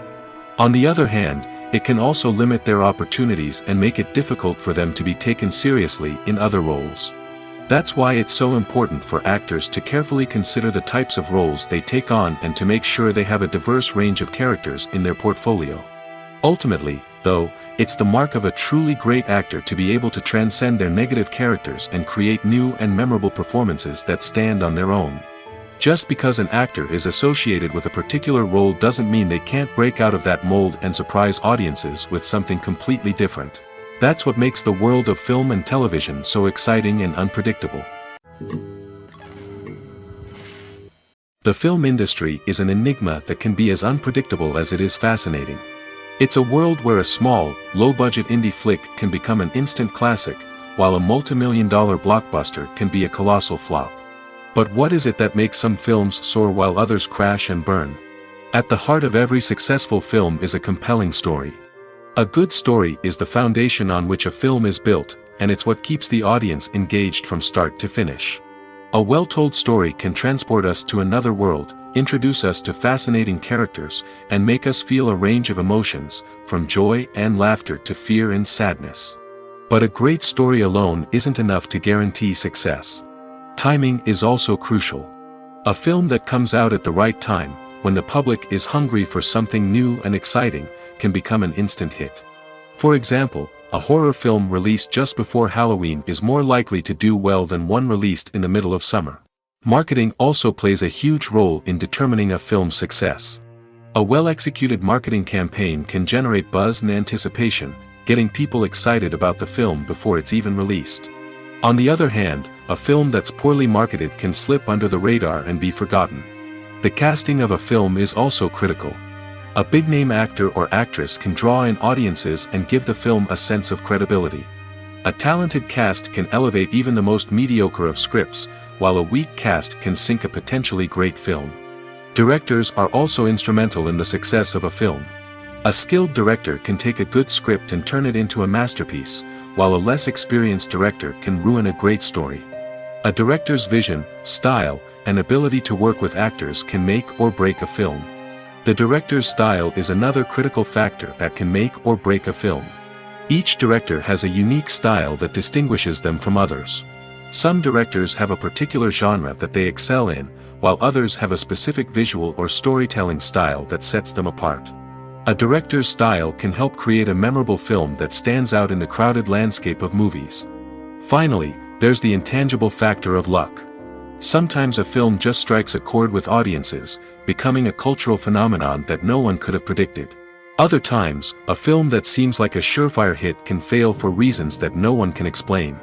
On the other hand, it can also limit their opportunities and make it difficult for them to be taken seriously in other roles. That's why it's so important for actors to carefully consider the types of roles they take on and to make sure they have a diverse range of characters in their portfolio. Ultimately, though, it's the mark of a truly great actor to be able to transcend their negative characters and create new and memorable performances that stand on their own. Just because an actor is associated with a particular role doesn't mean they can't break out of that mold and surprise audiences with something completely different. That's what makes the world of film and television so exciting and unpredictable. The film industry is an enigma that can be as unpredictable as it is fascinating. It's a world where a small, low-budget indie flick can become an instant classic, while a multi-million-dollar blockbuster can be a colossal flop. But what is it that makes some films soar while others crash and burn? At the heart of every successful film is a compelling story. A good story is the foundation on which a film is built, and it's what keeps the audience engaged from start to finish. A well-told story can transport us to another world, introduce us to fascinating characters, and make us feel a range of emotions, from joy and laughter to fear and sadness. But a great story alone isn't enough to guarantee success. Timing is also crucial. A film that comes out at the right time, when the public is hungry for something new and exciting, can become an instant hit. For example, a horror film released just before Halloween is more likely to do well than one released in the middle of summer. Marketing also plays a huge role in determining a film's success. A well-executed marketing campaign can generate buzz and anticipation, getting people excited about the film before it's even released. On the other hand, a film that's poorly marketed can slip under the radar and be forgotten. The casting of a film is also critical. A big-name actor or actress can draw in audiences and give the film a sense of credibility. A talented cast can elevate even the most mediocre of scripts, while a weak cast can sink a potentially great film. Directors are also instrumental in the success of a film. A skilled director can take a good script and turn it into a masterpiece, while a less experienced director can ruin a great story. A director's vision, style, and ability to work with actors can make or break a film. The director's style is another critical factor that can make or break a film. Each director has a unique style that distinguishes them from others. Some directors have a particular genre that they excel in, while others have a specific visual or storytelling style that sets them apart. A director's style can help create a memorable film that stands out in the crowded landscape of movies. Finally, there's the intangible factor of luck. Sometimes a film just strikes a chord with audiences, becoming a cultural phenomenon that no one could have predicted. Other times, a film that seems like a surefire hit can fail for reasons that no one can explain.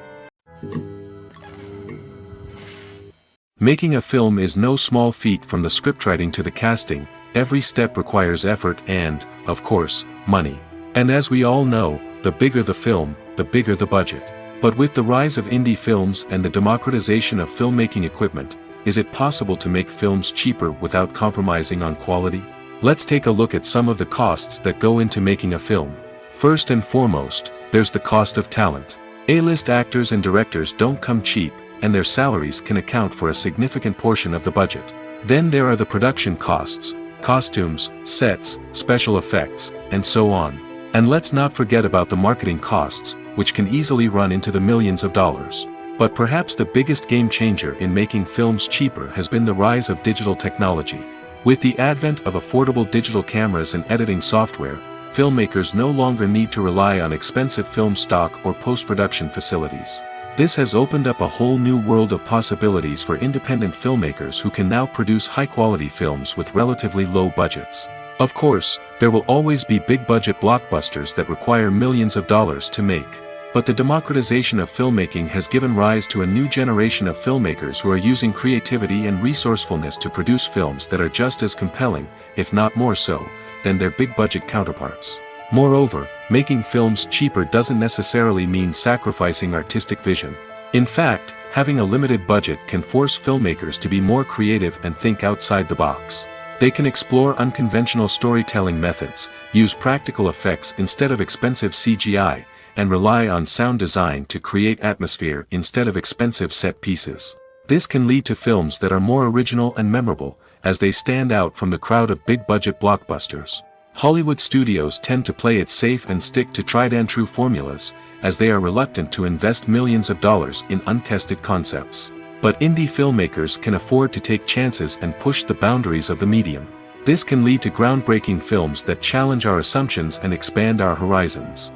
Making a film is no small feat. From the scriptwriting to the casting, every step requires effort and, of course, money. And as we all know, the bigger the film, the bigger the budget. But with the rise of indie films and the democratization of filmmaking equipment, is it possible to make films cheaper without compromising on quality? Let's take a look at some of the costs that go into making a film. First and foremost, there's the cost of talent. A-list actors and directors don't come cheap, and their salaries can account for a significant portion of the budget. Then there are the production costs, costumes, sets, special effects, and so on. And let's not forget about the marketing costs, which can easily run into the millions of dollars. But perhaps the biggest game changer in making films cheaper has been the rise of digital technology. With the advent of affordable digital cameras and editing software, filmmakers no longer need to rely on expensive film stock or post-production facilities. This has opened up a whole new world of possibilities for independent filmmakers who can now produce high-quality films with relatively low budgets. Of course, there will always be big-budget blockbusters that require millions of dollars to make. But the democratization of filmmaking has given rise to a new generation of filmmakers who are using creativity and resourcefulness to produce films that are just as compelling, if not more so, than their big-budget counterparts. Moreover, making films cheaper doesn't necessarily mean sacrificing artistic vision. In fact, having a limited budget can force filmmakers to be more creative and think outside the box. They can explore unconventional storytelling methods, use practical effects instead of expensive CGI, and rely on sound design to create atmosphere instead of expensive set pieces. This can lead to films that are more original and memorable, as they stand out from the crowd of big-budget blockbusters. Hollywood studios tend to play it safe and stick to tried-and-true formulas, as they are reluctant to invest millions of dollars in untested concepts. But indie filmmakers can afford to take chances and push the boundaries of the medium. This can lead to groundbreaking films that challenge our assumptions and expand our horizons.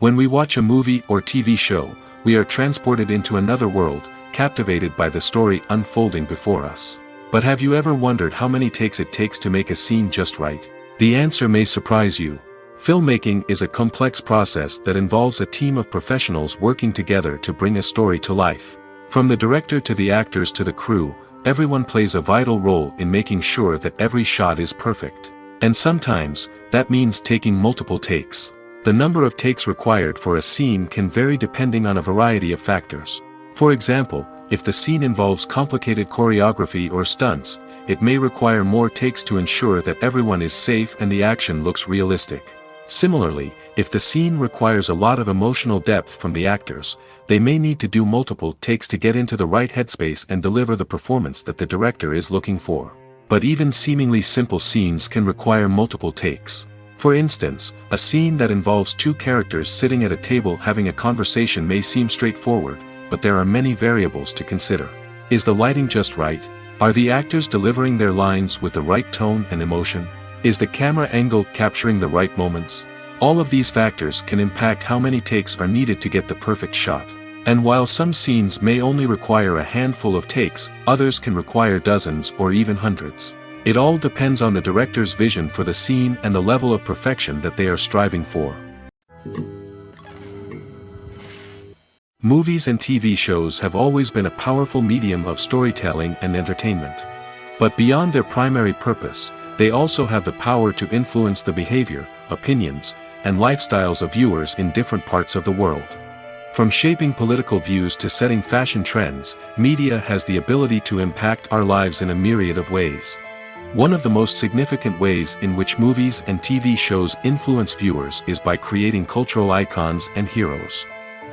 When we watch a movie or TV show, we are transported into another world, captivated by the story unfolding before us. But have you ever wondered how many takes it takes to make a scene just right? The answer may surprise you. Filmmaking is a complex process that involves a team of professionals working together to bring a story to life. From the director to the actors to the crew, everyone plays a vital role in making sure that every shot is perfect. And sometimes, that means taking multiple takes. The number of takes required for a scene can vary depending on a variety of factors. For example, if the scene involves complicated choreography or stunts, it may require more takes to ensure that everyone is safe and the action looks realistic. Similarly, if the scene requires a lot of emotional depth from the actors, they may need to do multiple takes to get into the right headspace and deliver the performance that the director is looking for. But even seemingly simple scenes can require multiple takes. For instance, a scene that involves two characters sitting at a table having a conversation may seem straightforward, but there are many variables to consider. Is the lighting just right? Are the actors delivering their lines with the right tone and emotion? Is the camera angle capturing the right moments? All of these factors can impact how many takes are needed to get the perfect shot. And while some scenes may only require a handful of takes, others can require dozens or even hundreds. It all depends on the director's vision for the scene and the level of perfection that they are striving for. Movies and TV shows have always been a powerful medium of storytelling and entertainment. But beyond their primary purpose, they also have the power to influence the behavior, opinions, and lifestyles of viewers in different parts of the world. From shaping political views to setting fashion trends, media has the ability to impact our lives in a myriad of ways. One of the most significant ways in which movies and TV shows influence viewers is by creating cultural icons and heroes.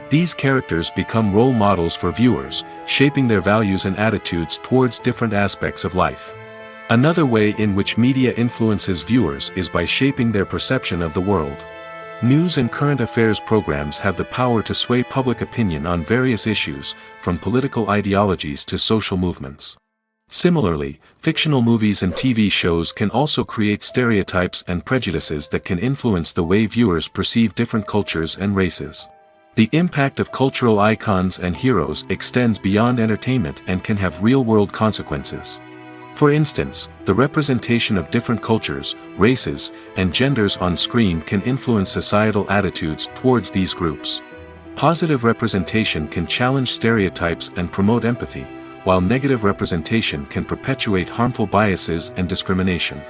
These characters become role models for viewers, shaping their values and attitudes towards different aspects of life. Another way in which media influences viewers is by shaping their perception of the world. News and current affairs programs have the power to sway public opinion on various issues, from political ideologies to social movements. Similarly, fictional movies and TV shows can also create stereotypes and prejudices that can influence the way viewers perceive different cultures and races. The impact of cultural icons and heroes extends beyond entertainment and can have real-world consequences. For instance, the representation of different cultures, races, and genders on screen can influence societal attitudes towards these groups. Positive representation can challenge stereotypes and promote empathy, while negative representation can perpetuate harmful biases and discrimination.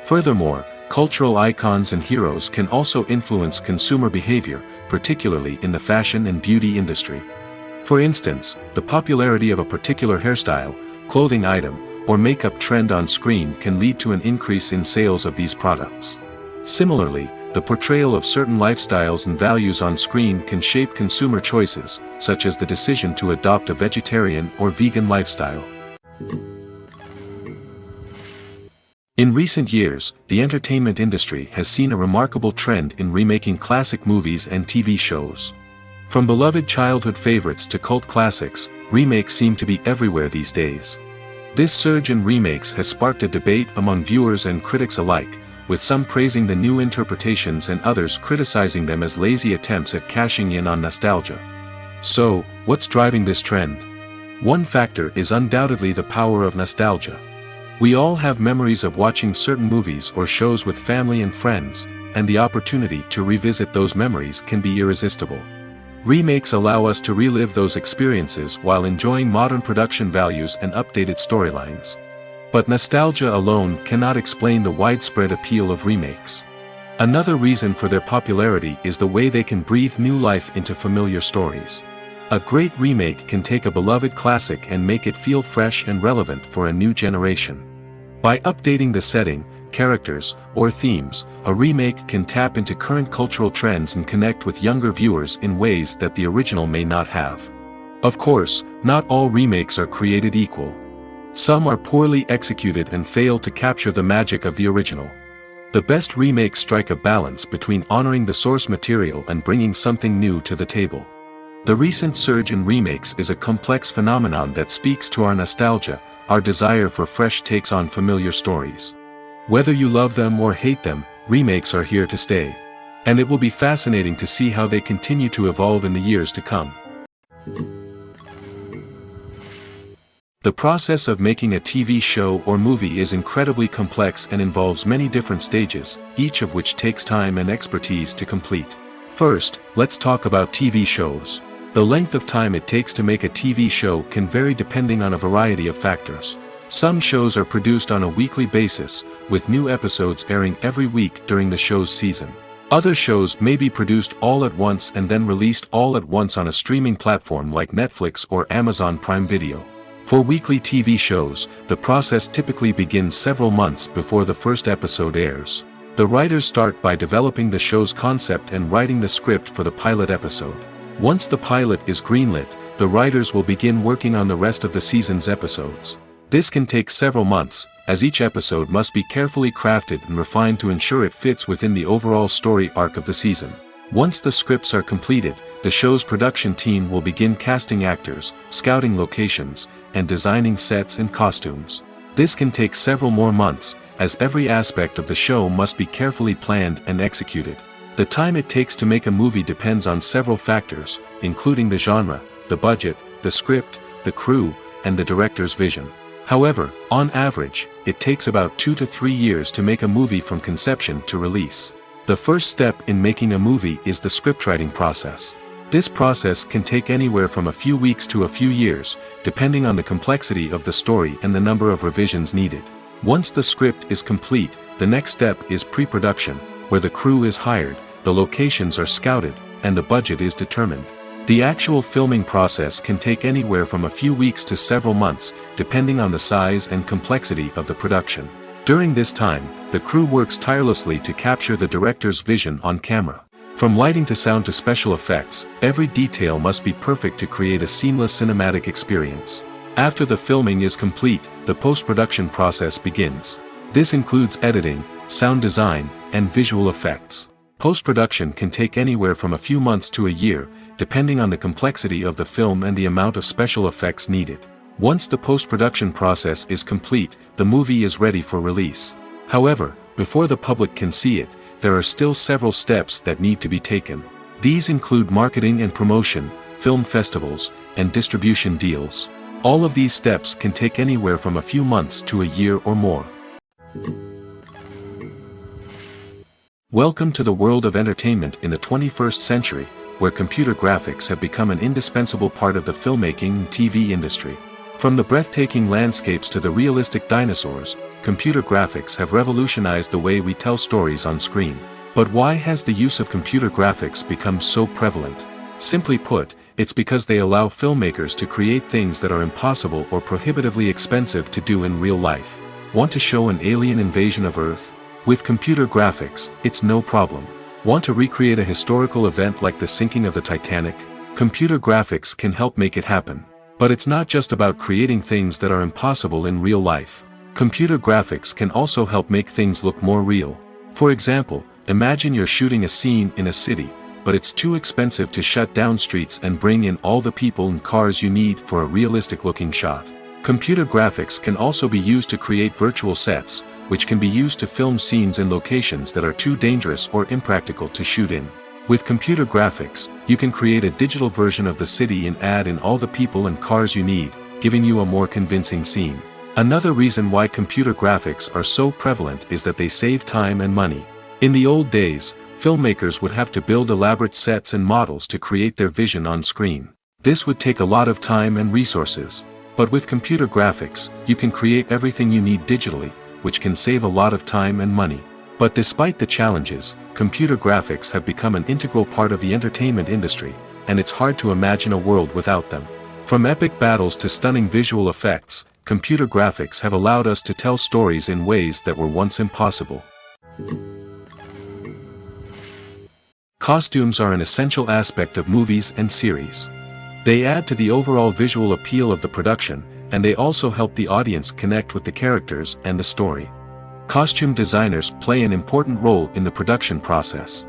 Furthermore, cultural icons and heroes can also influence consumer behavior, particularly in the fashion and beauty industry. For instance, the popularity of a particular hairstyle, clothing item, or makeup trend on screen can lead to an increase in sales of these products. Similarly, the portrayal of certain lifestyles and values on screen can shape consumer choices, such as the decision to adopt a vegetarian or vegan lifestyle. In recent years, the entertainment industry has seen a remarkable trend in remaking classic movies and TV shows. From beloved childhood favorites to cult classics, remakes seem to be everywhere these days. This surge in remakes has sparked a debate among viewers and critics alike, with some praising the new interpretations and others criticizing them as lazy attempts at cashing in on nostalgia. So, what's driving this trend? One factor is undoubtedly the power of nostalgia. We all have memories of watching certain movies or shows with family and friends, and the opportunity to revisit those memories can be irresistible. Remakes allow us to relive those experiences while enjoying modern production values and updated storylines. But nostalgia alone cannot explain the widespread appeal of remakes. Another reason for their popularity is the way they can breathe new life into familiar stories. A great remake can take a beloved classic and make it feel fresh and relevant for a new generation. By updating the setting, characters, or themes, a remake can tap into current cultural trends and connect with younger viewers in ways that the original may not have. Of course, not all remakes are created equal. Some are poorly executed and fail to capture the magic of the original. The best remakes strike a balance between honoring the source material and bringing something new to the table. The recent surge in remakes is a complex phenomenon that speaks to our nostalgia, our desire for fresh takes on familiar stories. Whether you love them or hate them, remakes are here to stay. And it will be fascinating to see how they continue to evolve in the years to come. The process of making a TV show or movie is incredibly complex and involves many different stages, each of which takes time and expertise to complete. First, let's talk about TV shows. The length of time it takes to make a TV show can vary depending on a variety of factors. Some shows are produced on a weekly basis, with new episodes airing every week during the show's season. Other shows may be produced all at once and then released all at once on a streaming platform like Netflix or Amazon Prime Video. For weekly TV shows, the process typically begins several months before the first episode airs. The writers start by developing the show's concept and writing the script for the pilot episode. Once the pilot is greenlit, the writers will begin working on the rest of the season's episodes. This can take several months, as each episode must be carefully crafted and refined to ensure it fits within the overall story arc of the season. Once the scripts are completed, the show's production team will begin casting actors, scouting locations, and designing sets and costumes. This can take several more months, as every aspect of the show must be carefully planned and executed. The time it takes to make a movie depends on several factors, including the genre, the budget, the script, the crew, and the director's vision. However, on average, it takes about 2 to 3 years to make a movie from conception to release. The first step in making a movie is the scriptwriting process. This process can take anywhere from a few weeks to a few years, depending on the complexity of the story and the number of revisions needed. Once the script is complete, the next step is pre-production, where the crew is hired, the locations are scouted, and the budget is determined. The actual filming process can take anywhere from a few weeks to several months, depending on the size and complexity of the production. During this time, the crew works tirelessly to capture the director's vision on camera. From lighting to sound to special effects, every detail must be perfect to create a seamless cinematic experience. After the filming is complete, the post-production process begins. This includes editing, sound design, and visual effects. Post-production can take anywhere from a few months to a year, depending on the complexity of the film and the amount of special effects needed. Once the post-production process is complete, the movie is ready for release. However, before the public can see it, there are still several steps that need to be taken. These include marketing and promotion, film festivals, and distribution deals. All of these steps can take anywhere from a few months to a year or more. Welcome to the world of entertainment in the 21st century, where computer graphics have become an indispensable part of the filmmaking and TV industry. From the breathtaking landscapes to the realistic dinosaurs, computer graphics have revolutionized the way we tell stories on screen. But why has the use of computer graphics become so prevalent? Simply put, it's because they allow filmmakers to create things that are impossible or prohibitively expensive to do in real life. Want to show an alien invasion of Earth? With computer graphics, it's no problem. Want to recreate a historical event like the sinking of the Titanic? Computer graphics can help make it happen. But it's not just about creating things that are impossible in real life. Computer graphics can also help make things look more real. For example, imagine you're shooting a scene in a city, but it's too expensive to shut down streets and bring in all the people and cars you need for a realistic-looking shot. Computer graphics can also be used to create virtual sets, which can be used to film scenes in locations that are too dangerous or impractical to shoot in. With computer graphics, you can create a digital version of the city and add in all the people and cars you need, giving you a more convincing scene. Another reason why computer graphics are so prevalent is that they save time and money. In the old days, filmmakers would have to build elaborate sets and models to create their vision on screen. This would take a lot of time and resources. But with computer graphics, you can create everything you need digitally, which can save a lot of time and money. But despite the challenges, computer graphics have become an integral part of the entertainment industry, and it's hard to imagine a world without them. From epic battles to stunning visual effects, computer graphics have allowed us to tell stories in ways that were once impossible. Costumes are an essential aspect of movies and series. They add to the overall visual appeal of the production, and they also help the audience connect with the characters and the story. Costume designers play an important role in the production process.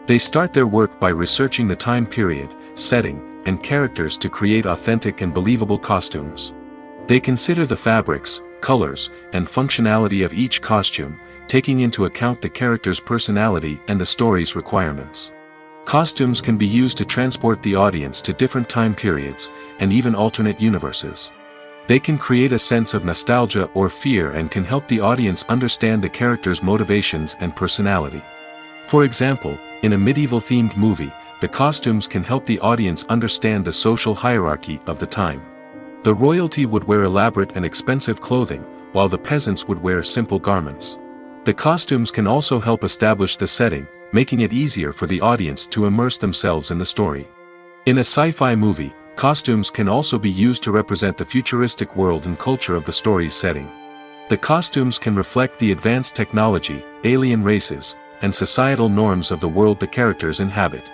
They start their work by researching the time period, setting, and characters to create authentic and believable costumes. They consider the fabrics, colors, and functionality of each costume, taking into account the character's personality and the story's requirements. Costumes can be used to transport the audience to different time periods, and even alternate universes. They can create a sense of nostalgia or fear and can help the audience understand the character's motivations and personality. For example, in a medieval-themed movie, the costumes can help the audience understand the social hierarchy of the time. The royalty would wear elaborate and expensive clothing, while the peasants would wear simple garments. The costumes can also help establish the setting, making it easier for the audience to immerse themselves in the story. In a sci-fi movie, costumes can also be used to represent the futuristic world and culture of the story's setting. The costumes can reflect the advanced technology, alien races, and societal norms of the world the characters inhabit.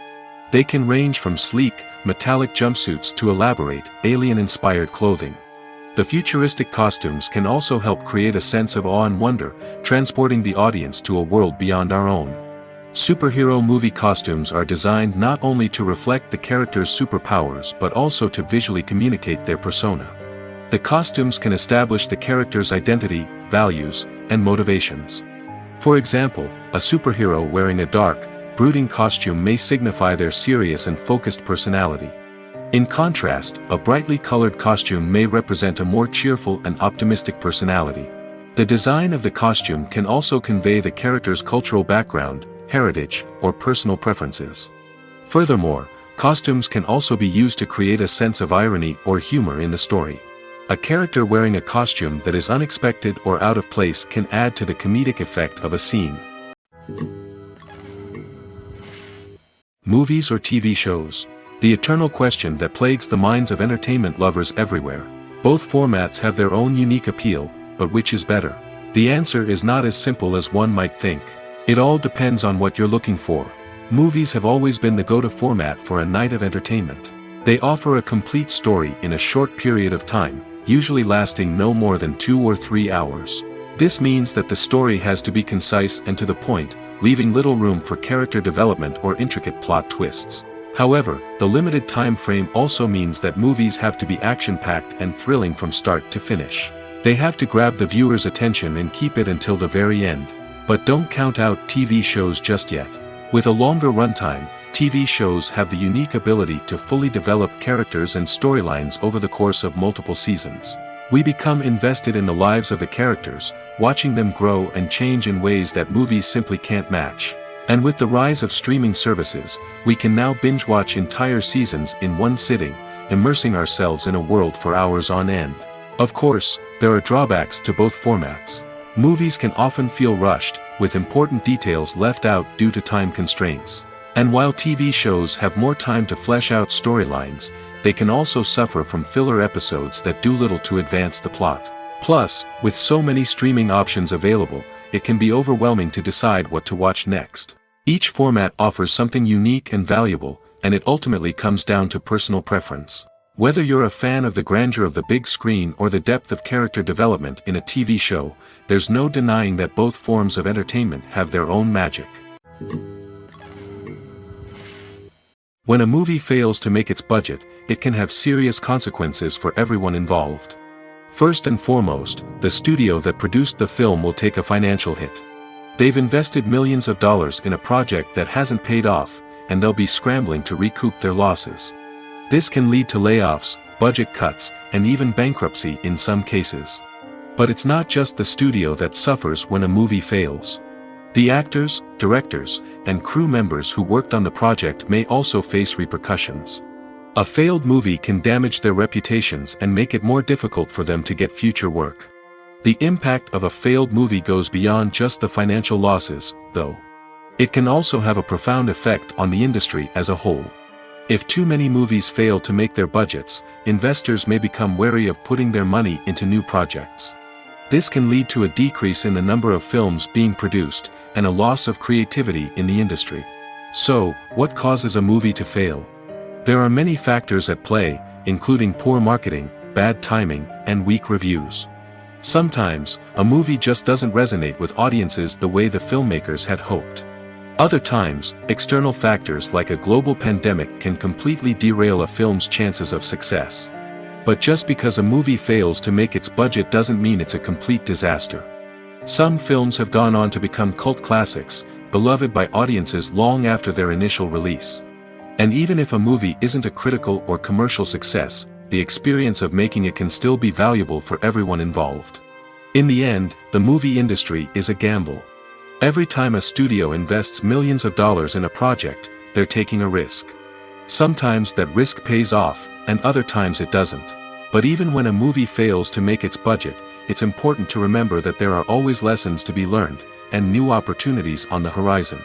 They can range from sleek, metallic jumpsuits to elaborate, alien-inspired clothing. The futuristic costumes can also help create a sense of awe and wonder, transporting the audience to a world beyond our own. Superhero movie costumes are designed not only to reflect the character's superpowers but also to visually communicate their persona. The costumes can establish the character's identity, values, and motivations. For example, a superhero wearing a dark, brooding costume may signify their serious and focused personality. In contrast, a brightly colored costume may represent a more cheerful and optimistic personality. The design of the costume can also convey the character's cultural background, heritage, or personal preferences. Furthermore, costumes can also be used to create a sense of irony or humor in the story. A character wearing a costume that is unexpected or out of place can add to the comedic effect of a scene. Movies or TV shows? The eternal question that plagues the minds of entertainment lovers everywhere. Both formats have their own unique appeal, but which is better? The answer is not as simple as one might think. It all depends on what you're looking for. Movies have always been the go-to format for a night of entertainment. They offer a complete story in a short period of time, usually lasting no more than 2 or 3 hours. This means that the story has to be concise and to the point, leaving little room for character development or intricate plot twists. However, the limited time frame also means that movies have to be action-packed and thrilling from start to finish. They have to grab the viewer's attention and keep it until the very end. But don't count out TV shows just yet. With a longer runtime, TV shows have the unique ability to fully develop characters and storylines over the course of multiple seasons. We become invested in the lives of the characters, watching them grow and change in ways that movies simply can't match. And with the rise of streaming services, we can now binge-watch entire seasons in one sitting, immersing ourselves in a world for hours on end. Of course, there are drawbacks to both formats. Movies can often feel rushed, with important details left out due to time constraints. And while TV shows have more time to flesh out storylines, they can also suffer from filler episodes that do little to advance the plot. Plus, with so many streaming options available, it can be overwhelming to decide what to watch next. Each format offers something unique and valuable, and it ultimately comes down to personal preference. Whether you're a fan of the grandeur of the big screen or the depth of character development in a TV show, there's no denying that both forms of entertainment have their own magic. When a movie fails to make its budget, it can have serious consequences for everyone involved. First and foremost, the studio that produced the film will take a financial hit. They've invested millions of dollars in a project that hasn't paid off, and they'll be scrambling to recoup their losses. This can lead to layoffs, budget cuts, and even bankruptcy in some cases. But it's not just the studio that suffers when a movie fails. The actors, directors, and crew members who worked on the project may also face repercussions. A failed movie can damage their reputations and make it more difficult for them to get future work. The impact of a failed movie goes beyond just the financial losses, though. It can also have a profound effect on the industry as a whole. If too many movies fail to make their budgets, investors may become wary of putting their money into new projects. This can lead to a decrease in the number of films being produced, and a loss of creativity in the industry. So, what causes a movie to fail? There are many factors at play, including poor marketing, bad timing, and weak reviews. Sometimes, a movie just doesn't resonate with audiences the way the filmmakers had hoped. Other times, external factors like a global pandemic can completely derail a film's chances of success. But just because a movie fails to make its budget doesn't mean it's a complete disaster. Some films have gone on to become cult classics, beloved by audiences long after their initial release. And even if a movie isn't a critical or commercial success, the experience of making it can still be valuable for everyone involved. In the end, the movie industry is a gamble. Every time a studio invests millions of dollars in a project, they're taking a risk. Sometimes that risk pays off, and other times it doesn't. But even when a movie fails to make its budget, it's important to remember that there are always lessons to be learned, and new opportunities on the horizon.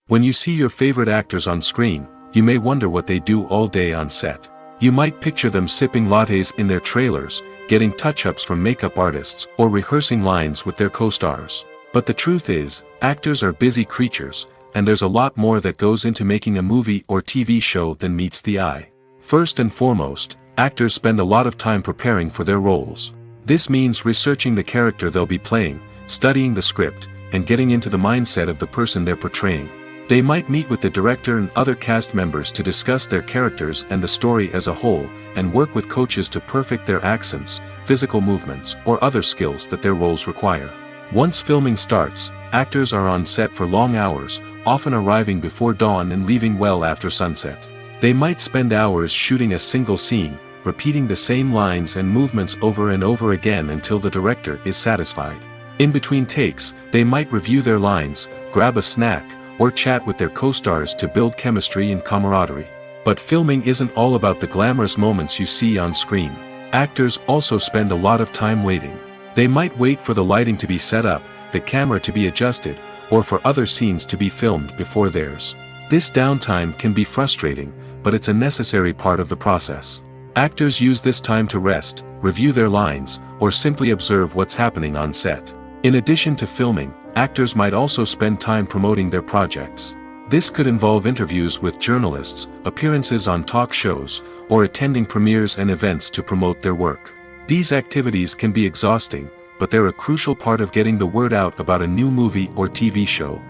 When you see your favorite actors on screen, you may wonder what they do all day on set. You might picture them sipping lattes in their trailers, getting touch-ups from makeup artists, or rehearsing lines with their co-stars. But the truth is, actors are busy creatures, and there's a lot more that goes into making a movie or TV show than meets the eye. First and foremost, actors spend a lot of time preparing for their roles. This means researching the character they'll be playing, studying the script, and getting into the mindset of the person they're portraying. They might meet with the director and other cast members to discuss their characters and the story as a whole, and work with coaches to perfect their accents, physical movements, or other skills that their roles require. Once filming starts, actors are on set for long hours, often arriving before dawn and leaving well after sunset. They might spend hours shooting a single scene, repeating the same lines and movements over and over again until the director is satisfied. In between takes, they might review their lines, grab a snack, or chat with their co-stars to build chemistry and camaraderie. But filming isn't all about the glamorous moments you see on screen. Actors also spend a lot of time waiting. They might wait for the lighting to be set up, the camera to be adjusted, or for other scenes to be filmed before theirs. This downtime can be frustrating, but it's a necessary part of the process. Actors use this time to rest, review their lines, or simply observe what's happening on set. In addition to filming, actors might also spend time promoting their projects. This could involve interviews with journalists, appearances on talk shows, or attending premieres and events to promote their work. These activities can be exhausting, but they're a crucial part of getting the word out about a new movie or TV show.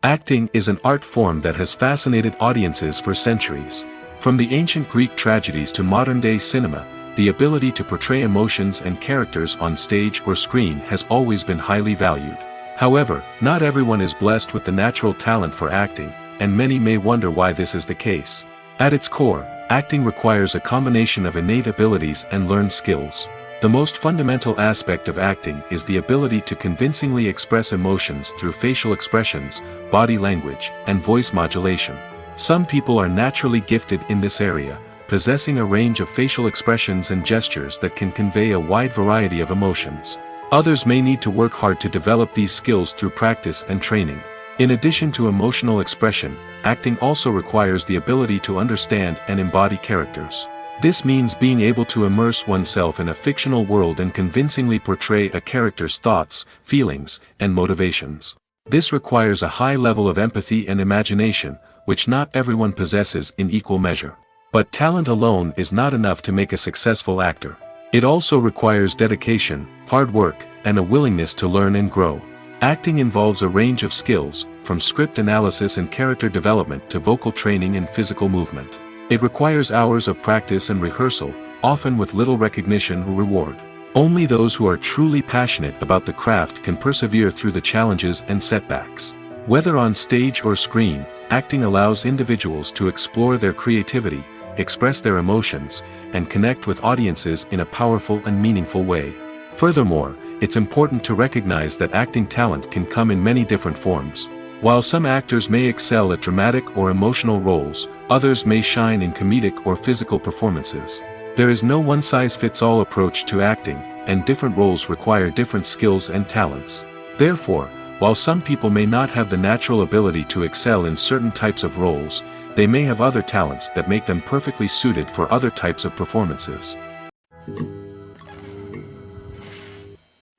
Acting is an art form that has fascinated audiences for centuries. From the ancient Greek tragedies to modern-day cinema, the ability to portray emotions and characters on stage or screen has always been highly valued. However, not everyone is blessed with the natural talent for acting, and many may wonder why this is the case. At its core, acting requires a combination of innate abilities and learned skills. The most fundamental aspect of acting is the ability to convincingly express emotions through facial expressions, body language, and voice modulation. Some people are naturally gifted in this area, possessing a range of facial expressions and gestures that can convey a wide variety of emotions. Others may need to work hard to develop these skills through practice and training. In addition to emotional expression, acting also requires the ability to understand and embody characters. This means being able to immerse oneself in a fictional world and convincingly portray a character's thoughts, feelings, and motivations. This requires a high level of empathy and imagination, which not everyone possesses in equal measure. But talent alone is not enough to make a successful actor. It also requires dedication, hard work, and a willingness to learn and grow. Acting involves a range of skills, from script analysis and character development to vocal training and physical movement. It requires hours of practice and rehearsal, often with little recognition or reward. Only those who are truly passionate about the craft can persevere through the challenges and setbacks. Whether on stage or screen, acting allows individuals to explore their creativity, express their emotions, and connect with audiences in a powerful and meaningful way. Furthermore, it's important to recognize that acting talent can come in many different forms. While some actors may excel at dramatic or emotional roles, others may shine in comedic or physical performances. There is no one-size-fits-all approach to acting, and different roles require different skills and talents. Therefore, while some people may not have the natural ability to excel in certain types of roles, they may have other talents that make them perfectly suited for other types of performances.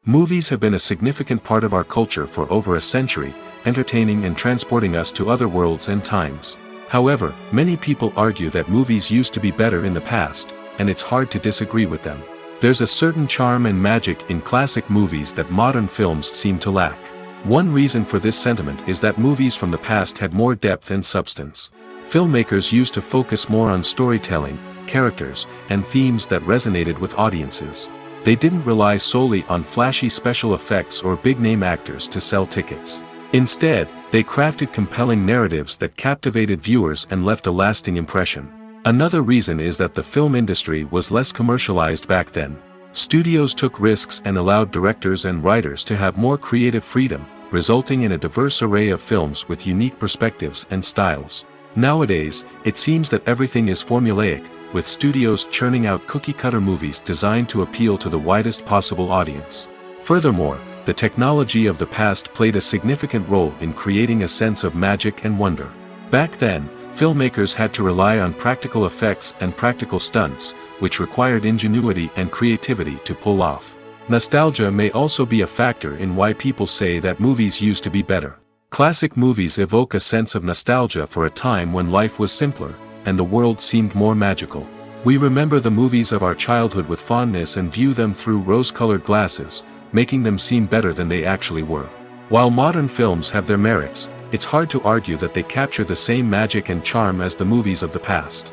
Movies have been a significant part of our culture for over a century, entertaining and transporting us to other worlds and times. However, many people argue that movies used to be better in the past, and it's hard to disagree with them. There's a certain charm and magic in classic movies that modern films seem to lack. One reason for this sentiment is that movies from the past had more depth and substance. Filmmakers used to focus more on storytelling, characters, and themes that resonated with audiences. They didn't rely solely on flashy special effects or big-name actors to sell tickets. Instead, they crafted compelling narratives that captivated viewers and left a lasting impression. Another reason is that the film industry was less commercialized back then. Studios took risks and allowed directors and writers to have more creative freedom, resulting in a diverse array of films with unique perspectives and styles. Nowadays, it seems that everything is formulaic, with studios churning out cookie-cutter movies designed to appeal to the widest possible audience. Furthermore, the technology of the past played a significant role in creating a sense of magic and wonder. Back then, filmmakers had to rely on practical effects and practical stunts, which required ingenuity and creativity to pull off. Nostalgia may also be a factor in why people say that movies used to be better. Classic movies evoke a sense of nostalgia for a time when life was simpler, and the world seemed more magical. We remember the movies of our childhood with fondness and view them through rose-colored glasses, making them seem better than they actually were. While modern films have their merits, it's hard to argue that they capture the same magic and charm as the movies of the past.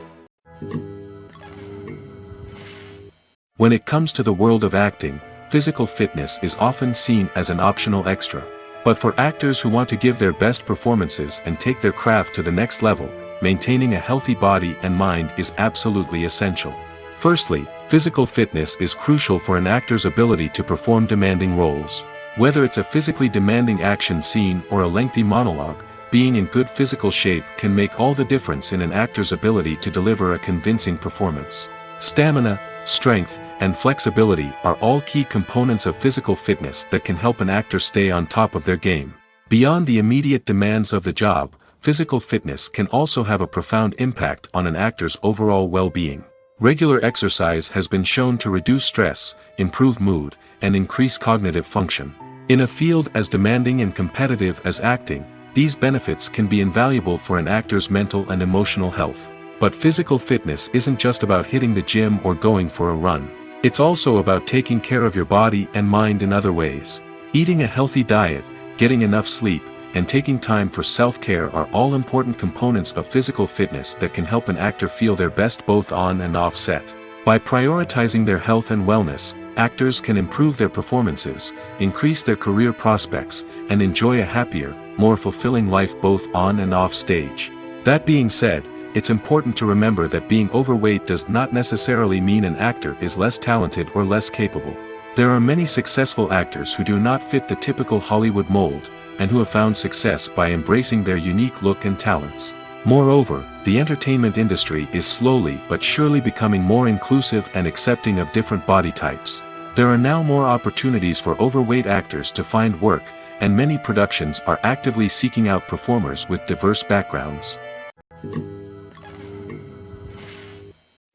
When it comes to the world of acting, physical fitness is often seen as an optional extra. But for actors who want to give their best performances and take their craft to the next level, maintaining a healthy body and mind is absolutely essential. Firstly, physical fitness is crucial for an actor's ability to perform demanding roles. Whether it's a physically demanding action scene or a lengthy monologue, being in good physical shape can make all the difference in an actor's ability to deliver a convincing performance. Stamina, strength, and flexibility are all key components of physical fitness that can help an actor stay on top of their game. Beyond the immediate demands of the job, physical fitness can also have a profound impact on an actor's overall well-being. Regular exercise has been shown to reduce stress, improve mood, and increase cognitive function. In a field as demanding and competitive as acting, these benefits can be invaluable for an actor's mental and emotional health. But physical fitness isn't just about hitting the gym or going for a run. It's also about taking care of your body and mind in other ways. Eating a healthy diet, getting enough sleep, and taking time for self-care are all important components of physical fitness that can help an actor feel their best both on and off set. By prioritizing their health and wellness, actors can improve their performances, increase their career prospects, and enjoy a happier, more fulfilling life both on and off stage. That being said, it's important to remember that being overweight does not necessarily mean an actor is less talented or less capable. There are many successful actors who do not fit the typical Hollywood mold, and who have found success by embracing their unique look and talents. Moreover, the entertainment industry is slowly but surely becoming more inclusive and accepting of different body types. There are now more opportunities for overweight actors to find work, and many productions are actively seeking out performers with diverse backgrounds.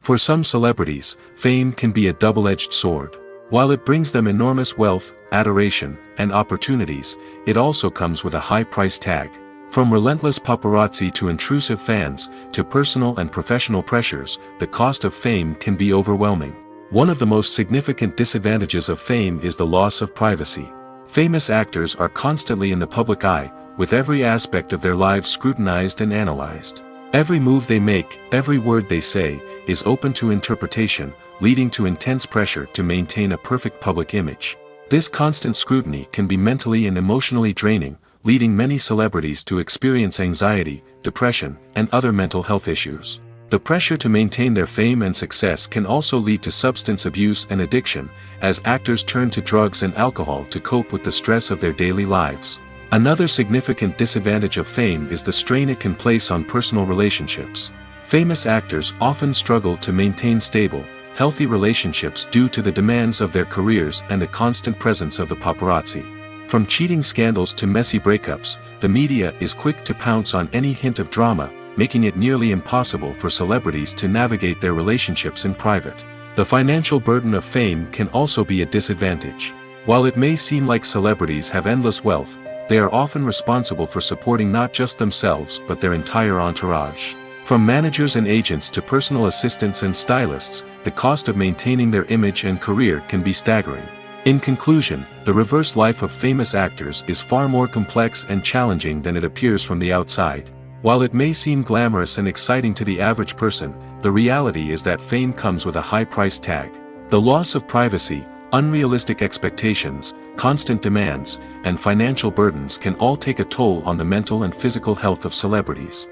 For some celebrities, fame can be a double-edged sword. While it brings them enormous wealth, adoration, and opportunities, it also comes with a high price tag. From relentless paparazzi to intrusive fans, to personal and professional pressures, the cost of fame can be overwhelming. One of the most significant disadvantages of fame is the loss of privacy. Famous actors are constantly in the public eye, with every aspect of their lives scrutinized and analyzed. Every move they make, every word they say, is open to interpretation, leading to intense pressure to maintain a perfect public image. This constant scrutiny can be mentally and emotionally draining, leading many celebrities to experience anxiety, depression, and other mental health issues. The pressure to maintain their fame and success can also lead to substance abuse and addiction, as actors turn to drugs and alcohol to cope with the stress of their daily lives. Another significant disadvantage of fame is the strain it can place on personal relationships. Famous actors often struggle to maintain stable, healthy relationships due to the demands of their careers and the constant presence of the paparazzi. From cheating scandals to messy breakups, the media is quick to pounce on any hint of drama, making it nearly impossible for celebrities to navigate their relationships in private. The financial burden of fame can also be a disadvantage. While it may seem like celebrities have endless wealth, they are often responsible for supporting not just themselves but their entire entourage. From managers and agents to personal assistants and stylists, the cost of maintaining their image and career can be staggering. In conclusion, the reverse life of famous actors is far more complex and challenging than it appears from the outside. While it may seem glamorous and exciting to the average person, the reality is that fame comes with a high price tag. The loss of privacy, unrealistic expectations, constant demands, and financial burdens can all take a toll on the mental and physical health of celebrities.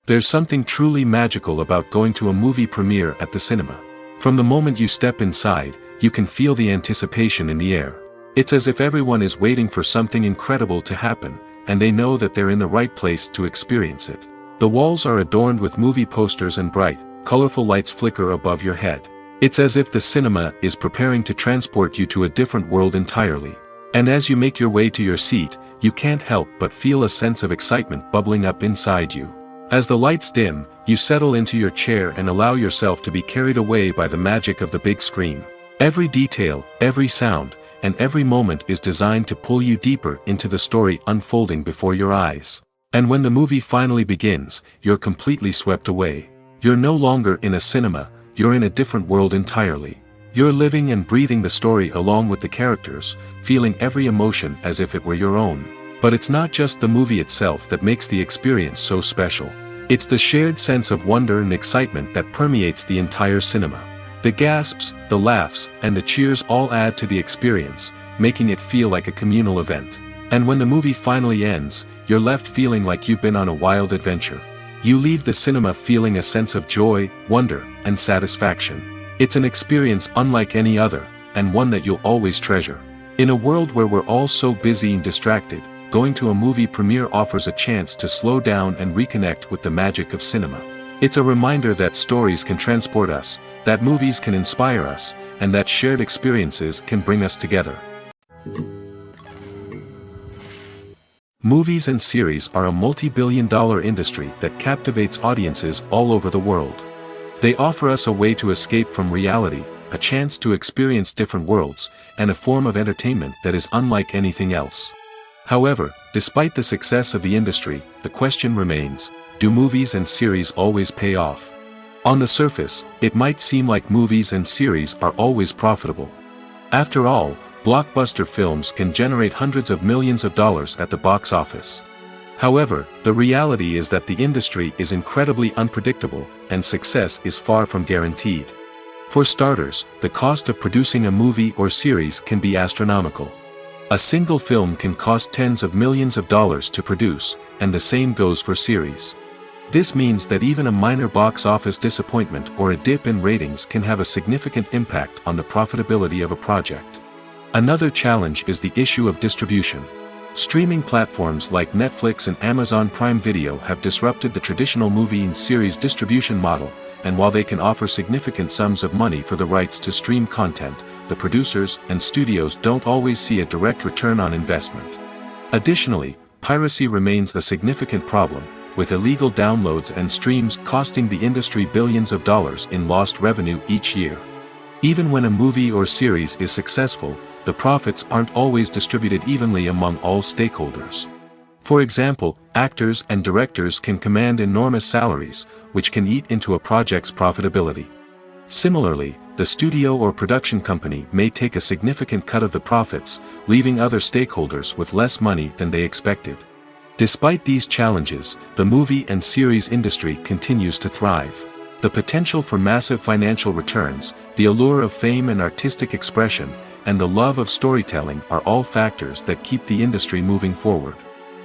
There's something truly magical about going to a movie premiere at the cinema. From the moment you step inside, you can feel the anticipation in the air. It's as if everyone is waiting for something incredible to happen, and they know that they're in the right place to experience it. The walls are adorned with movie posters and bright, colorful lights flicker above your head. It's as if the cinema is preparing to transport you to a different world entirely. And as you make your way to your seat, you can't help but feel a sense of excitement bubbling up inside you. As the lights dim, you settle into your chair and allow yourself to be carried away by the magic of the big screen. Every detail, every sound, and every moment is designed to pull you deeper into the story unfolding before your eyes. And when the movie finally begins, you're completely swept away. You're no longer in a cinema, you're in a different world entirely. You're living and breathing the story along with the characters, feeling every emotion as if it were your own. But it's not just the movie itself that makes the experience so special. It's the shared sense of wonder and excitement that permeates the entire cinema. The gasps, the laughs, and the cheers all add to the experience, making it feel like a communal event. And when the movie finally ends, you're left feeling like you've been on a wild adventure. You leave the cinema feeling a sense of joy, wonder, and satisfaction. It's an experience unlike any other, and one that you'll always treasure. In a world where we're all so busy and distracted, going to a movie premiere offers a chance to slow down and reconnect with the magic of cinema. It's a reminder that stories can transport us, that movies can inspire us, and that shared experiences can bring us together. Movies and series are a multi-billion-dollar industry that captivates audiences all over the world. They offer us a way to escape from reality, a chance to experience different worlds, and a form of entertainment that is unlike anything else. However, despite the success of the industry, the question remains, do movies and series always pay off? On the surface, it might seem like movies and series are always profitable. After all, blockbuster films can generate hundreds of millions of dollars at the box office. However, the reality is that the industry is incredibly unpredictable, and success is far from guaranteed. For starters, the cost of producing a movie or series can be astronomical. A single film can cost tens of millions of dollars to produce, and the same goes for series. This means that even a minor box office disappointment or a dip in ratings can have a significant impact on the profitability of a project. Another challenge is the issue of distribution. Streaming platforms like Netflix and Amazon Prime Video have disrupted the traditional movie and series distribution model, and while they can offer significant sums of money for the rights to stream content, the producers and studios don't always see a direct return on investment. Additionally, piracy remains a significant problem, with illegal downloads and streams costing the industry billions of dollars in lost revenue each year. Even when a movie or series is successful, the profits aren't always distributed evenly among all stakeholders. For example, actors and directors can command enormous salaries, which can eat into a project's profitability. Similarly, the studio or production company may take a significant cut of the profits, leaving other stakeholders with less money than they expected. Despite these challenges, the movie and series industry continues to thrive. The potential for massive financial returns, the allure of fame and artistic expression, and the love of storytelling are all factors that keep the industry moving forward.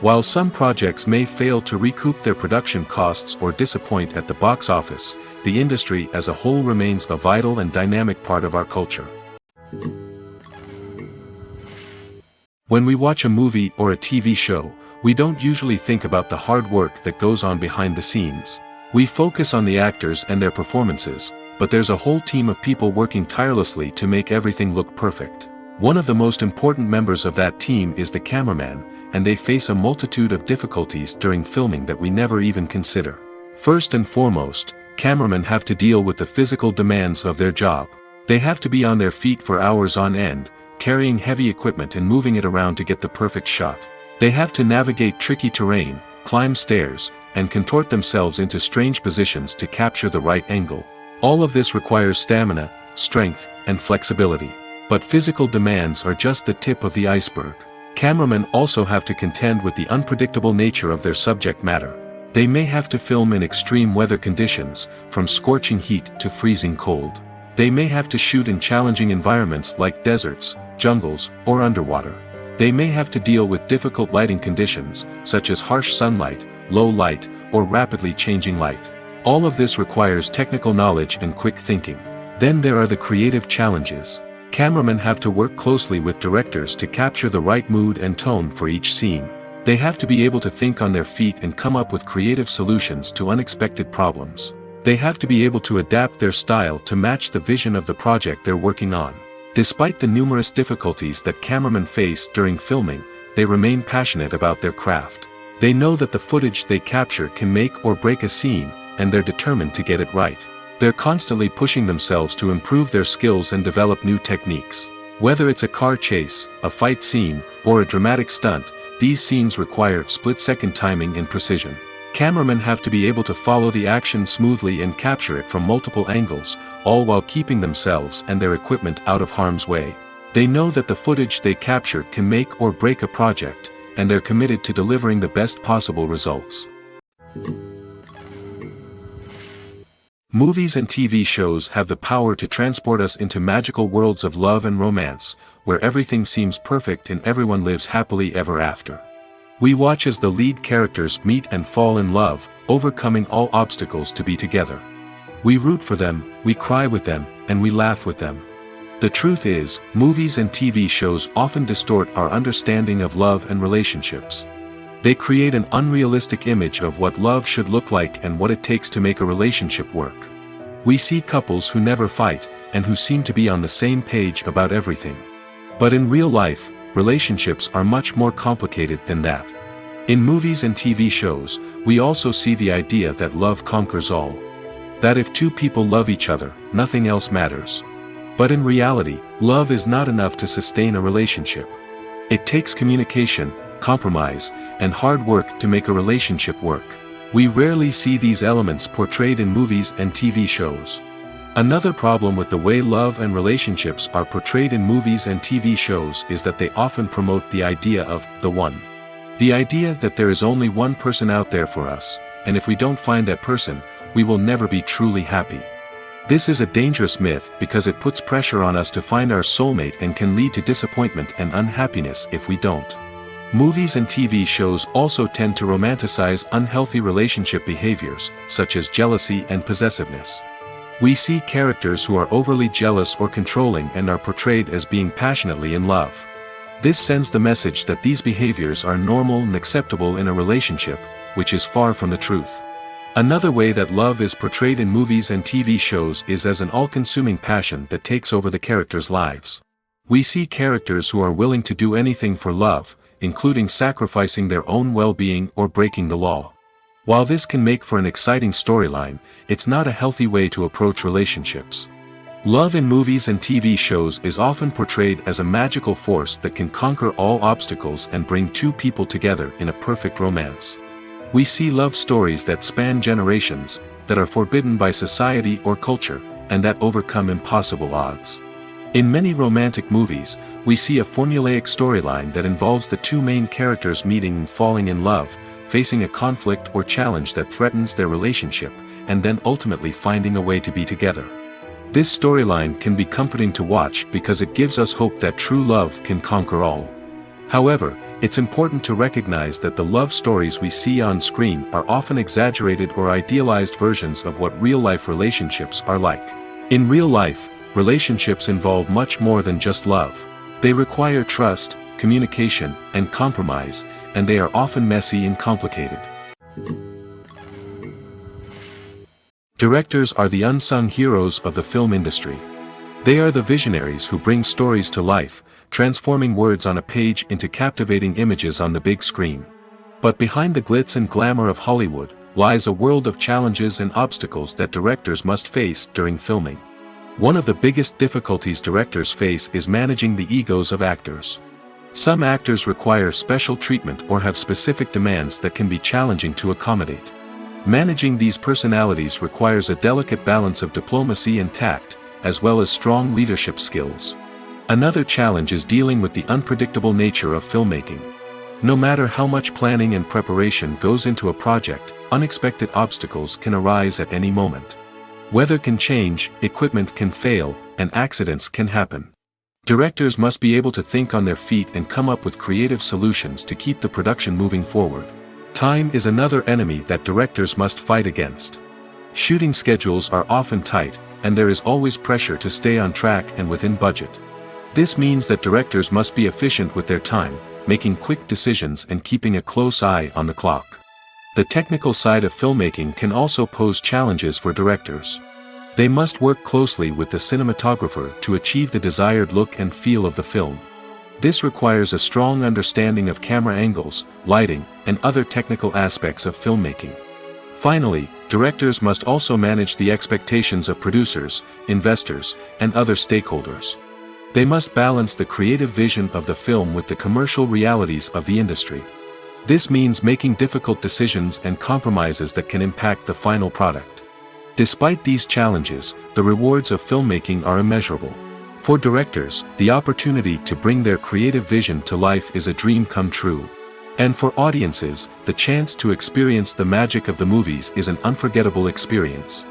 While some projects may fail to recoup their production costs or disappoint at the box office, the industry as a whole remains a vital and dynamic part of our culture. When we watch a movie or a TV show, we don't usually think about the hard work that goes on behind the scenes. We focus on the actors and their performances, but there's a whole team of people working tirelessly to make everything look perfect. One of the most important members of that team is the cameraman, and they face a multitude of difficulties during filming that we never even consider. First and foremost, cameramen have to deal with the physical demands of their job. They have to be on their feet for hours on end, carrying heavy equipment and moving it around to get the perfect shot. They have to navigate tricky terrain, climb stairs, and contort themselves into strange positions to capture the right angle. All of this requires stamina, strength, and flexibility. But physical demands are just the tip of the iceberg. Cameramen also have to contend with the unpredictable nature of their subject matter. They may have to film in extreme weather conditions, from scorching heat to freezing cold. They may have to shoot in challenging environments like deserts, jungles, or underwater. They may have to deal with difficult lighting conditions, such as harsh sunlight, low light, or rapidly changing light. All of this requires technical knowledge and quick thinking. Then there are the creative challenges. Cameramen have to work closely with directors to capture the right mood and tone for each scene. They have to be able to think on their feet and come up with creative solutions to unexpected problems. They have to be able to adapt their style to match the vision of the project they're working on. Despite the numerous difficulties that cameramen face during filming, they remain passionate about their craft. They know that the footage they capture can make or break a scene, and they're determined to get it right. They're constantly pushing themselves to improve their skills and develop new techniques. Whether it's a car chase, a fight scene, or a dramatic stunt, these scenes require split-second timing and precision. Cameramen have to be able to follow the action smoothly and capture it from multiple angles, all while keeping themselves and their equipment out of harm's way. They know that the footage they capture can make or break a project, and they're committed to delivering the best possible results. Movies and TV shows have the power to transport us into magical worlds of love and romance, where everything seems perfect and everyone lives happily ever after. We watch as the lead characters meet and fall in love, overcoming all obstacles to be together. We root for them, we cry with them, and we laugh with them. The truth is, movies and TV shows often distort our understanding of love and relationships. They create an unrealistic image of what love should look like and what it takes to make a relationship work. We see couples who never fight, and who seem to be on the same page about everything. But in real life, relationships are much more complicated than that. In movies and TV shows, we also see the idea that love conquers all. That if two people love each other, nothing else matters. But in reality, love is not enough to sustain a relationship. It takes communication, compromise, and hard work to make a relationship work. We rarely see these elements portrayed in movies and TV shows. Another problem with the way love and relationships are portrayed in movies and TV shows is that they often promote the idea of the one. The idea that there is only one person out there for us, and if we don't find that person, we will never be truly happy. This is a dangerous myth because it puts pressure on us to find our soulmate and can lead to disappointment and unhappiness if we don't. Movies and TV shows also tend to romanticize unhealthy relationship behaviors, such as jealousy and possessiveness. We see characters who are overly jealous or controlling and are portrayed as being passionately in love. This sends the message that these behaviors are normal and acceptable in a relationship, which is far from the truth. Another way that love is portrayed in movies and TV shows is as an all-consuming passion that takes over the characters' lives. We see characters who are willing to do anything for love, including sacrificing their own well-being or breaking the law. While this can make for an exciting storyline, it's not a healthy way to approach relationships. Love in movies and TV shows is often portrayed as a magical force that can conquer all obstacles and bring two people together in a perfect romance. We see love stories that span generations, that are forbidden by society or culture, and that overcome impossible odds. In many romantic movies, we see a formulaic storyline that involves the two main characters meeting and falling in love, facing a conflict or challenge that threatens their relationship, and then ultimately finding a way to be together. This storyline can be comforting to watch because it gives us hope that true love can conquer all. However, it's important to recognize that the love stories we see on screen are often exaggerated or idealized versions of what real-life relationships are like. In real life, relationships involve much more than just love. They require trust, communication, and compromise, and they are often messy and complicated. Directors are the unsung heroes of the film industry. They are the visionaries who bring stories to life, transforming words on a page into captivating images on the big screen. But behind the glitz and glamour of Hollywood, lies a world of challenges and obstacles that directors must face during filming. One of the biggest difficulties directors face is managing the egos of actors. Some actors require special treatment or have specific demands that can be challenging to accommodate. Managing these personalities requires a delicate balance of diplomacy and tact, as well as strong leadership skills. Another challenge is dealing with the unpredictable nature of filmmaking. No matter how much planning and preparation goes into a project, unexpected obstacles can arise at any moment. Weather can change, equipment can fail, and accidents can happen. Directors must be able to think on their feet and come up with creative solutions to keep the production moving forward. Time is another enemy that directors must fight against. Shooting schedules are often tight, and there is always pressure to stay on track and within budget. This means that directors must be efficient with their time, making quick decisions and keeping a close eye on the clock. The technical side of filmmaking can also pose challenges for directors. They must work closely with the cinematographer to achieve the desired look and feel of the film. This requires a strong understanding of camera angles, lighting, and other technical aspects of filmmaking. Finally, directors must also manage the expectations of producers, investors, and other stakeholders. They must balance the creative vision of the film with the commercial realities of the industry. This means making difficult decisions and compromises that can impact the final product. Despite these challenges, the rewards of filmmaking are immeasurable. For directors, the opportunity to bring their creative vision to life is a dream come true. And for audiences, the chance to experience the magic of the movies is an unforgettable experience.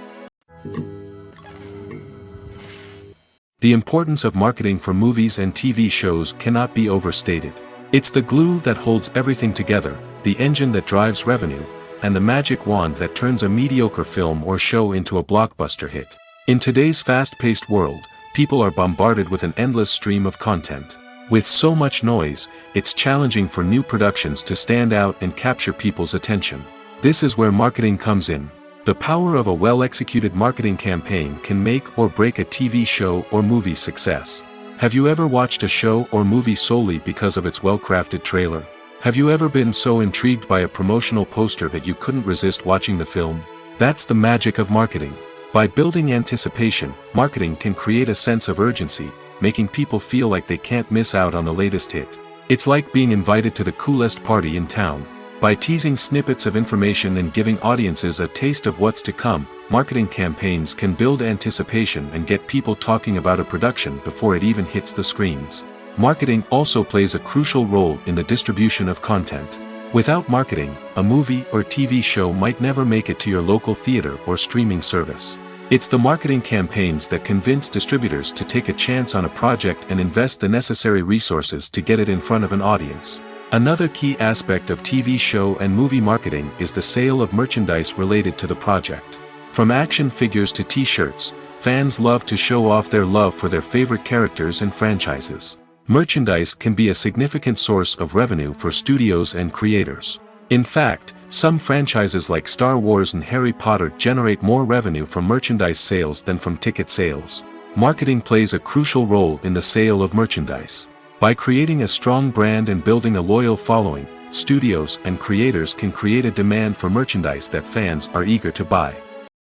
The importance of marketing for movies and TV shows cannot be overstated. It's the glue that holds everything together, the engine that drives revenue, and the magic wand that turns a mediocre film or show into a blockbuster hit. In today's fast-paced world, people are bombarded with an endless stream of content. With so much noise, it's challenging for new productions to stand out and capture people's attention. This is where marketing comes in. The power of a well-executed marketing campaign can make or break a TV show or movie's success. Have you ever watched a show or movie solely because of its well-crafted trailer? Have you ever been so intrigued by a promotional poster that you couldn't resist watching the film? That's the magic of marketing. By building anticipation, marketing can create a sense of urgency, making people feel like they can't miss out on the latest hit. It's like being invited to the coolest party in town. By teasing snippets of information and giving audiences a taste of what's to come, marketing campaigns can build anticipation and get people talking about a production before it even hits the screens. Marketing also plays a crucial role in the distribution of content. Without marketing, a movie or TV show might never make it to your local theater or streaming service. It's the marketing campaigns that convince distributors to take a chance on a project and invest the necessary resources to get it in front of an audience. Another key aspect of TV show and movie marketing is the sale of merchandise related to the project. From action figures to t-shirts, fans love to show off their love for their favorite characters and franchises. Merchandise can be a significant source of revenue for studios and creators. In fact, some franchises like Star Wars and Harry Potter generate more revenue from merchandise sales than from ticket sales. Marketing plays a crucial role in the sale of merchandise. By creating a strong brand and building a loyal following, studios and creators can create a demand for merchandise that fans are eager to buy.